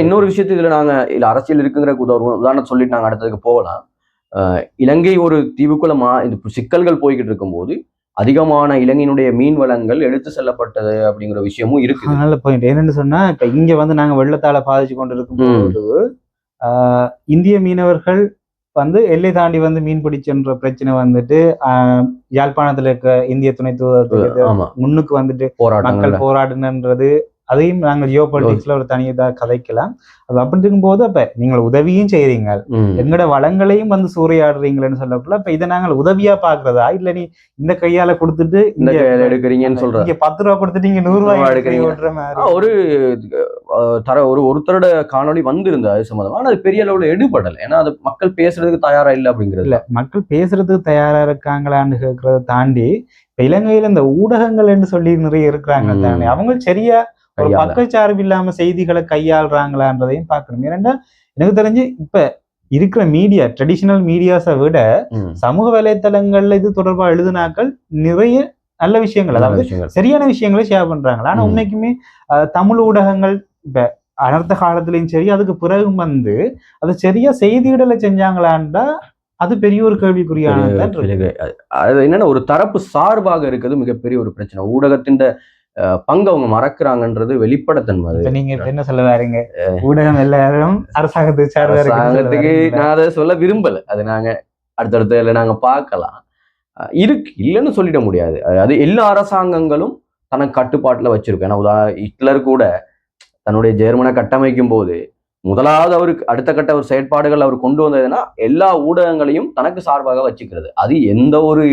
இன்னொரு விஷயத்து இதுல நாங்க இல்ல அரசியல் இருக்குங்கிற உதாரணம் சொல்லிட்டு நாங்க அடுத்ததுக்கு போகலாம். இலங்கை ஒரு தீவுக்குள்ள இந்த சிக்கல்கள் போய்கிட்டு இருக்கும் போது அதிகமான இலங்கையினுடைய மீன் வளங்கள் எடுத்து செல்லப்பட்டது அப்படிங்கிற விஷயமும் இருக்கு. நல்ல பாயிண்ட். என்னன்னு சொன்னா இப்ப இங்க வந்து நாங்க வெள்ளத்தால பாதிச்சு கொண்டிருக்கும் போது இந்திய மீனவர்கள் வந்து எல்லை தாண்டி வந்து மீன் பிடிச்சுன்ற பிரச்சனை வந்துட்டு யாழ்ப்பாணத்துல இருக்க இந்திய துணை தூதரத்துக்கு முன்னுக்கு வந்துட்டு மக்கள் போராடுனன்றது அதையும் நாங்கள் ஜியோ பாலிட்டிக்ஸ்ல ஒரு தனியாக கதைக்கலாம். அது அப்படி இருக்கும்போது அப்ப நீங்கள் உதவியும் செய்யறீங்க, எங்களோட வளங்களையும் வந்து சூறையாடுறீங்களன்னு சொல்லக்குள்ள அப்ப இதை நாங்கள் உதவியா பாக்குறதா இல்ல நீ இந்த கையால கொடுத்துட்டு இந்த கையால எடுக்கிறீங்கன்னு சொல்ற, 10 ரூபா கொடுத்துட்டு இங்க 100 ரூபாய் எடுக்கிறீங்க. ஒருத்தரோட காணொலி வந்திருந்தா அது சம்பந்தமா, ஆனா அது பெரிய அளவுல எடுபடல. ஏன்னா அது மக்கள் பேசுறதுக்கு தயாரா இல்லை அப்படிங்கிறது இல்ல. மக்கள் பேசுறதுக்கு தயாரா இருக்காங்களான்னு கேட்கறத தாண்டி இப்ப இலங்கையில இந்த ஊடகங்கள் என்று சொல்லி நிறைய இருக்கிறாங்க தானே, அவங்க சரியா ஒரு பக்கச்சார்பு இல்லாம செய்திகளை கையாளுறாங்களான்றதையும் பார்க்கணும். ஏன்னா எனக்கு தெரிஞ்சு இப்ப இருக்கிற மீடியா ட்ரெடிஷனல் மீடியாஸை விட சமூக வலைத்தளங்கள்ல இது தொடர்பா எழுதுனாக்கள் நிறைய நல்ல விஷயங்கள், அதாவது சரியான விஷயங்களை ஷேர் பண்றாங்களா. ஆனா உண்மைக்குமே தமிழ் ஊடகங்கள் இப்ப அனர்த்த காலத்திலையும் சரி அதுக்கு பிறகு வந்து அது சரியா செய்தியிடலை செஞ்சாங்களான்டா அது பெரிய ஒரு கேள்விக்குறியானது. என்னன்னா ஒரு தரப்பு சார்பாக இருக்கிறது மிகப்பெரிய ஒரு பிரச்சனை. ஊடகத்தின் பங்கு அவங்க மறக்கிறாங்கன்றது வெளிப்படத்தன்மை. நீங்க என்ன சொல்ல வாரீங்க, ஊடகம் எல்லாரும் அரசாங்கத்துக்கு நான் அதை சொல்ல விரும்பல. அது நாங்க அடுத்தடுத்த நாங்க பார்க்கலாம். இல்லைன்னு சொல்லிட முடியாது. அது எல்லா அரசாங்கங்களும் தனக்கு கட்டுப்பாட்டுல வச்சிருக்கோம். ஏன்னா ஹிட்லர் கூட தன்னுடைய ஜெர்மனை கட்டமைக்கும் போது முதலாவது அவருக்கு அடுத்த கட்ட ஒரு செயற்பாடுகள் அவர் கொண்டு வந்ததுன்னா எல்லா ஊடகங்களையும் தனக்கு சார்பாக வச்சுக்கிறது. அது எந்த ஒரு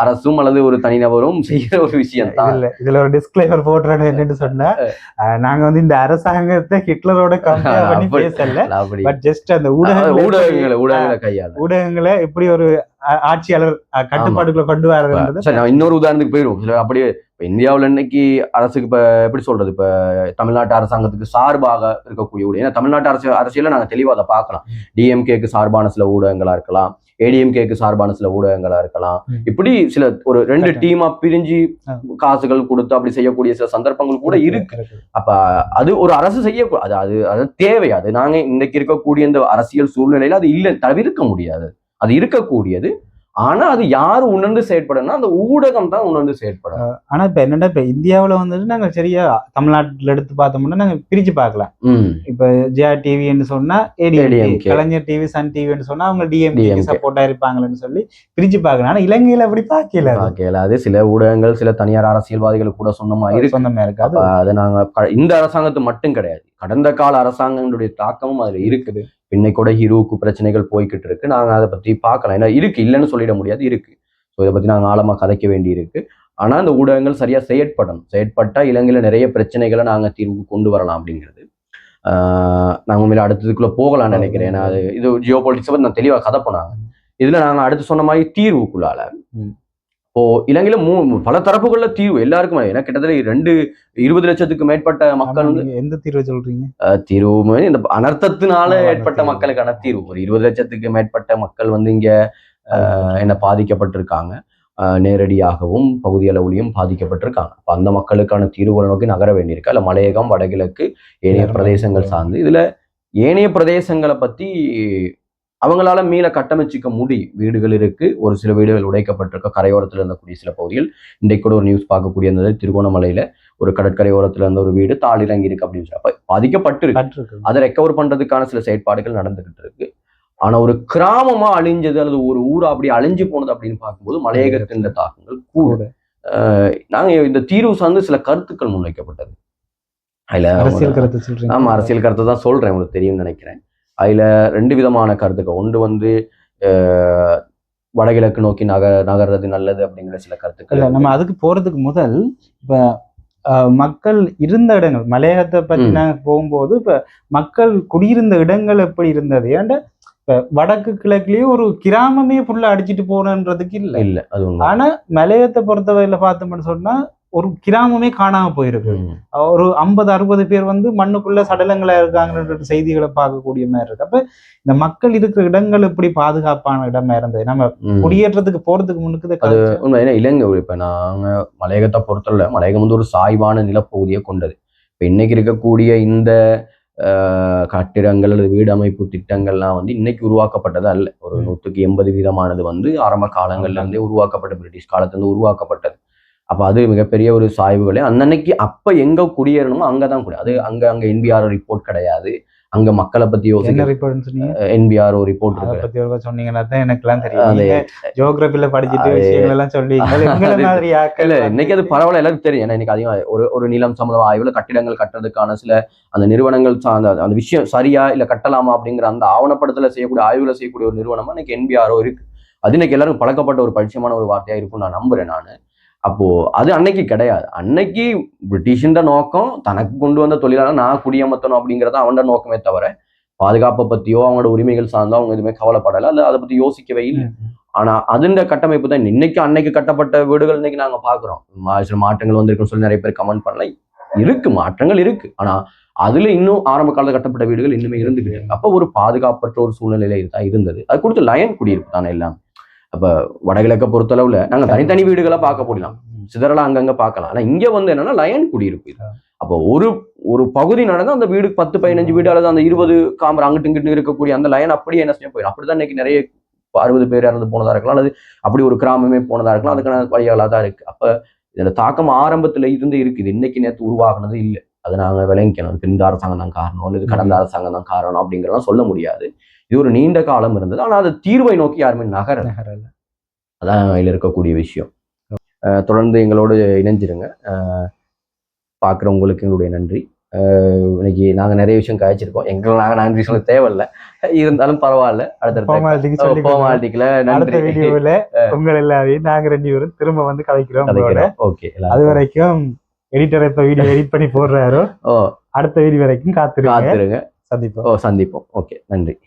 அரசும் அல்லது ஒரு தனிநபரும் செய்யற ஒரு விஷயம் தான். இதுல ஒரு டிஸ்க்ளைமர் போடுறேன்னு என்னன்னு சொன்னா, நாங்க வந்து இந்த அரசாங்கத்தை ஹிட்லரோட கம்பேர் பண்ணி பேசல, பட் ஜஸ்ட் அந்த ஊடகங்களை எப்படி ஒரு ஆட்சியாளர் கட்டுப்பாடுகளை கொண்டு வர்றது. நான் இன்னொரு உதாரணத்துக்கு போயிடுவோம். அப்படியே இந்தியாவில் இன்னைக்கு அரசுக்கு இப்ப எப்படி சொல்றது, இப்ப தமிழ்நாட்டு அரசாங்கத்துக்கு சார்பாக இருக்கக்கூடிய ஊடகம், ஏன்னா தமிழ்நாட்டு அரசியல நாங்க தெளிவாக அதை பார்க்கலாம். டிஎம்கேக்கு சார்பான சில ஊடகங்களா இருக்கலாம், ஏடிஎம்கேக்கு சார்பான சில ஊடகங்களா இருக்கலாம். இப்படி சில ஒரு 2 டீமா பிரிஞ்சு காசுகள் கொடுத்து அப்படி செய்யக்கூடிய சில சந்தர்ப்பங்கள் கூட இருக்கு. அப்ப அது ஒரு அரசு செய்யக்கூடாது. அது தேவை. அது நாங்க இன்னைக்கு இருக்கக்கூடிய இந்த அரசியல் சூழ்நிலையில அது இல்லை, தவிர்க்க முடியாது. அது இருக்கக்கூடியது. ஆனா அது யாரு உணர்ந்து செயற்படணும்னா அந்த ஊடகம் தான் உணர்ந்து செயற்படும். ஆனா இப்ப என்னன்னா இப்ப இந்தியாவுல வந்துட்டு நாங்க சரியா தமிழ்நாட்டுல எடுத்து பார்த்தோம்னா நாங்க பிரிச்சு பார்க்கலாம். இப்ப ஜெயா டிவின்னு சொன்னா ஏடிஎம்கே, கலைஞர் டிவி, சன் டிவின்னு சொன்னா அவங்க டிஎம்கே சப்போர்ட்டா இருப்பாங்கன்னு சொல்லி பிரிச்சு பார்க்கலாம். ஆனா இலங்கையில அப்படி பார்க்கல. அது சில ஊடகங்கள் சில தனியார் அரசியல்வாதிகள் கூட சொன்ன மாதிரி இருக்காது. அது நாங்க இந்த அரசாங்கத்து மட்டும் கிடையாது, கடந்த கால அரசாங்கங்களுடைய தாக்கமும் அதுல இருக்குது. இன்னைக்கு கூட ஹீரோவுக்கு பிரச்சனைகள் போய்கிட்டு இருக்கு. நாங்க அதை பத்தி பார்க்கலாம். ஏன்னா இருக்கு, இல்லைன்னு சொல்லிட முடியாது, இருக்கு. ஸோ இதை பத்தி நாங்க ஆழமா கதைக்க வேண்டி இருக்கு. ஆனா அந்த ஊடகங்கள் சரியா செயற்படணும். செயற்பட்டா இலங்கையில நிறைய பிரச்சனைகளை நாங்க தீர்வுக்கு கொண்டு வரலாம் அப்படிங்கிறது. நாங்க உண்மையில அடுத்ததுக்குள்ள போகலாம்னு நினைக்கிறேன். ஏன்னா அது இது ஜியோ பொலிட்டிக்ஸ் பத்தி நான் தெளிவா கதை போனாங்க. இதுல நாங்க அடுத்து சொன்ன மாதிரி தீர்வுக்குள்ளால இப்போ இலங்கையில பல தரப்புகள்ல தீர்வு எல்லாருக்கும். ஏன்னா கிட்டத்தட்ட 20 லட்சத்துக்கு மேற்பட்ட மக்கள் வந்து எந்த தீர்வு சொல்றீங்க? தீர்வு இந்த அனர்த்தத்தினால ஏற்பட்ட மக்களுக்கான தீர்வு. ஒரு 20 லட்சத்துக்கு மேற்பட்ட மக்கள் வந்து இங்க என்ன பாதிக்கப்பட்டிருக்காங்க, நேரடியாகவும் பகுதி அளவுலையும் பாதிக்கப்பட்டிருக்காங்க. அப்ப அந்த மக்களுக்கான தீர்வுகளை நோக்கி நகர வேண்டியிருக்கு. அல்ல மலையகம், வடகிழக்கு, ஏனைய பிரதேசங்கள் சார்ந்து. இதுல ஏனைய பிரதேசங்களை பத்தி அவங்களால மீள கட்டமைச்சிக்க முடியும். வீடுகள் இருக்கு, ஒரு சில வீடுகள் உடைக்கப்பட்டிருக்க, கரையோரத்தில் இருந்தக்கூடிய சில பகுதிகள். இன்றைக்கு கூட ஒரு நியூஸ் பார்க்கக்கூடிய இருந்தது, திருகோணமலையில ஒரு கடற்கரை ஓரத்துல இருந்த ஒரு வீடு தாளிறங்கி இருக்கு அப்படின்னு சொல்லி. அப்ப பாதிக்கப்பட்டிருக்கு. அதை ரெக்கவர் பண்றதுக்கான சில செயற்பாடுகள் நடந்துகிட்டு இருக்கு. ஆனா ஒரு கிராமமா அழிஞ்சது அல்லது ஒரு ஊரா அப்படி அழிஞ்சு போனது அப்படின்னு பார்க்கும்போது மலையகத்தின் தாக்கங்கள் கூட. நாங்க இந்த தீர்வு சார்ந்து சில கருத்துக்கள் முன்வைக்கப்பட்டது. அதுல அரசியல் கருத்து சொல்றேன். ஆமா, அரசியல் கருத்தை தான் சொல்றேன், உங்களுக்கு தெரியும்னு நினைக்கிறேன். அதுல 2 விதமான கருத்துக்கள். ஒன்று வந்து வடகிழக்கு நோக்கி நகர்றது நல்லது அப்படிங்கிற சில கருத்துக்கள். நம்ம அதுக்கு போறதுக்கு முதல் இப்ப மக்கள் இருந்த இடங்கள், மலையகத்தை பத்தி நாங்க போகும்போது இப்ப மக்கள் குடியிருந்த இடங்கள் எப்படி இருந்தது? ஏன்டா இப்ப வடக்கு கிழக்குலயும் ஒரு கிராமமே ஃபுல்லா அடிச்சுட்டு போனன்றதுக்கு இல்ல. ஆனா மலையகத்தை பொறுத்தவரையில பார்த்தோம்னு சொன்னா ஒரு கிராமமே காணாம போயிருக்கு. ஒரு 50-60 பேர் வந்து மண்ணுக்குள்ள சடலங்களா இருக்காங்கன்ற செய்திகளை பார்க்கக்கூடிய மாதிரி இருக்கு. அப்ப இந்த மக்கள் இருக்கிற இடங்கள் எப்படி பாதுகாப்பான இடமா இருந்தது? நம்ம குடியேற்றத்துக்கு போறதுக்கு முன்னுக்கு இலங்கை இப்ப நாங்க மலையகத்தை பொறுத்தவரை மலையகம் வந்து ஒரு சாய்வான நிலப்பகுதியை கொண்டது. இப்ப இன்னைக்கு இருக்கக்கூடிய இந்த கட்டிடங்கள் அல்லது வீடு அமைப்பு திட்டங்கள்லாம் வந்து இன்னைக்கு உருவாக்கப்பட்டது அல்ல. ஒரு 180% வந்து ஆரம்ப காலங்கள்ல இருந்தே உருவாக்கப்பட்ட, பிரிட்டிஷ் காலத்துல இருந்து உருவாக்கப்பட்டது. அப்ப அது மிகப்பெரிய ஒரு சாய்வுகளே. அன்னைக்கு அப்ப எங்க குடியேறணுமோ அங்கதான் கூட. அது அங்க என்பிஆர் ரிப்போர்ட் கிடையாது. அங்க மக்களை பத்தி என்பிஆர் ஒரு ரிப்போர்ட் இருக்கு. சொன்னீங்கன்னா தான் எனக்கு எல்லாம் தெரியும். ஜியோகிராபில படிச்சுட்டு விஷயங்கள் எல்லாம் சொல்லிங்க. இன்னைக்கு அது பரவாயில்ல, எல்லாரும் தெரியும். ஏன்னா இன்னைக்கு அதிகம் ஒரு நிலம் சம்பந்தமா ஆய்வுல கட்டிடங்கள் கட்டுறதுக்கான சில அந்த நிறுவனங்கள் சார்ந்த அந்த விஷயம் சரியா இல்ல கட்டலாமா அப்படிங்கிற அந்த ஆவணப்படத்துல செய்யக்கூடிய ஆய்வுல செய்யக்கூடிய ஒரு நிறுவனமா இன்னைக்கு என்பிஆரோ இருக்கு. அது இன்னைக்கு எல்லாரும் பழக்கப்பட்ட ஒரு பரிச்சயமான ஒரு வார்த்தையா இருக்கும் நான் நம்புறேன் நானு. அப்போ அது அன்னைக்கு கிடையாது. அன்னைக்கு பிரிட்டிஷின் நோக்கம் தனக்கு கொண்டு வந்த தொழிலாளர் நான் குடியமர்த்தணும் அப்படிங்கிறத அவனோட நோக்கமே தவிர பாதுகாப்பை பத்தியோ அவங்களோட உரிமைகள் சார்ந்தோ அவங்க எதுவுமே கவலைப்படலை. அது அதை பத்தி யோசிக்கவே இல்லை. ஆனா அதுன்ற கட்டமைப்பு தான் இன்னைக்கு அன்னைக்கு கட்டப்பட்ட வீடுகள் இன்னைக்கு நாங்க பாக்குறோம். சில மாற்றங்கள் வந்திருக்குன்னு சொல்லி நிறைய பேர் கமெண்ட் பண்ணல. இருக்கு, மாற்றங்கள் இருக்கு. ஆனா அதுல இன்னும் ஆரம்ப காலத்துல கட்டப்பட்ட வீடுகள் இன்னுமே இருந்துகிட்டு இருக்கு. அப்போ ஒரு பாதுகாப்பற்ற ஒரு சூழ்நிலையில தான் இருந்தது. அது கொடுத்து லயன் குடியிருப்பு தானே எல்லாம். அப்ப வடகிழக்க பொறுத்தளவுல நாங்க தனித்தனி வீடுகளை பார்க்க போடலாம், சிதறலாம் அங்கங்க பார்க்கலாம். ஆனா இங்க வந்து என்னன்னா லயன் குடியிருப்பு. அப்போ ஒரு பகுதி நடந்தா அந்த வீடு 10-15 வீடு அல்லது அந்த 20 காமர் அங்கிட்டு இங்கிட்டு இருக்கக்கூடிய அந்த லயன் அப்படியே என்ன செய்ய போயிடும். அப்படிதான் இன்னைக்கு நிறைய 60 பேர் இறந்து போனதா இருக்கலாம், அல்லது அப்படி ஒரு கிராமமே போனதா இருக்கலாம். அதுக்கான வழிகளா தான் இருக்கு. அப்ப இதுல தாக்கம் ஆரம்பத்துல இருந்து இருக்குது. இன்னைக்கு நேற்று உருவாகினது இல்லை. அதை நாங்க விளங்கிக்கணும். இந்த அரசாங்கம் தான் காரணம் அல்லது கடந்த அரசாங்கம் தான் காரணம் அப்படிங்கிறதெல்லாம் சொல்ல முடியாது. இது ஒரு நீண்ட காலம் இருந்தது. ஆனா அது தீர்வை நோக்கி யாருமே நகரல. அதான் இதுல இருக்கக்கூடிய விஷயம். தொடர்ந்து எங்களோடு இணைஞ்சிருங்க. பார்க்குறவங்களுக்கு எங்களுடைய நன்றி. இன்னைக்கு நாங்க நிறைய விஷயம் காய்ச்சிருக்கோம். எங்களை நாங்க நன்றி சொல்ல தேவையில்லை, இருந்தாலும் பரவாயில்ல. அடுத்த நன்றி. உங்கள் எல்லாரையும் நாங்க 2 பேரும் திரும்ப வந்து கதைக்கிறோம். ஓகே, அது வரைக்கும் எடிட்டர் இப்ப வீடியோ எடிட் பண்ணி போடுறாரோ அடுத்த வீடியோ வரைக்கும் காத்திருங்க. சந்திப்போம். ஓகே, நன்றி.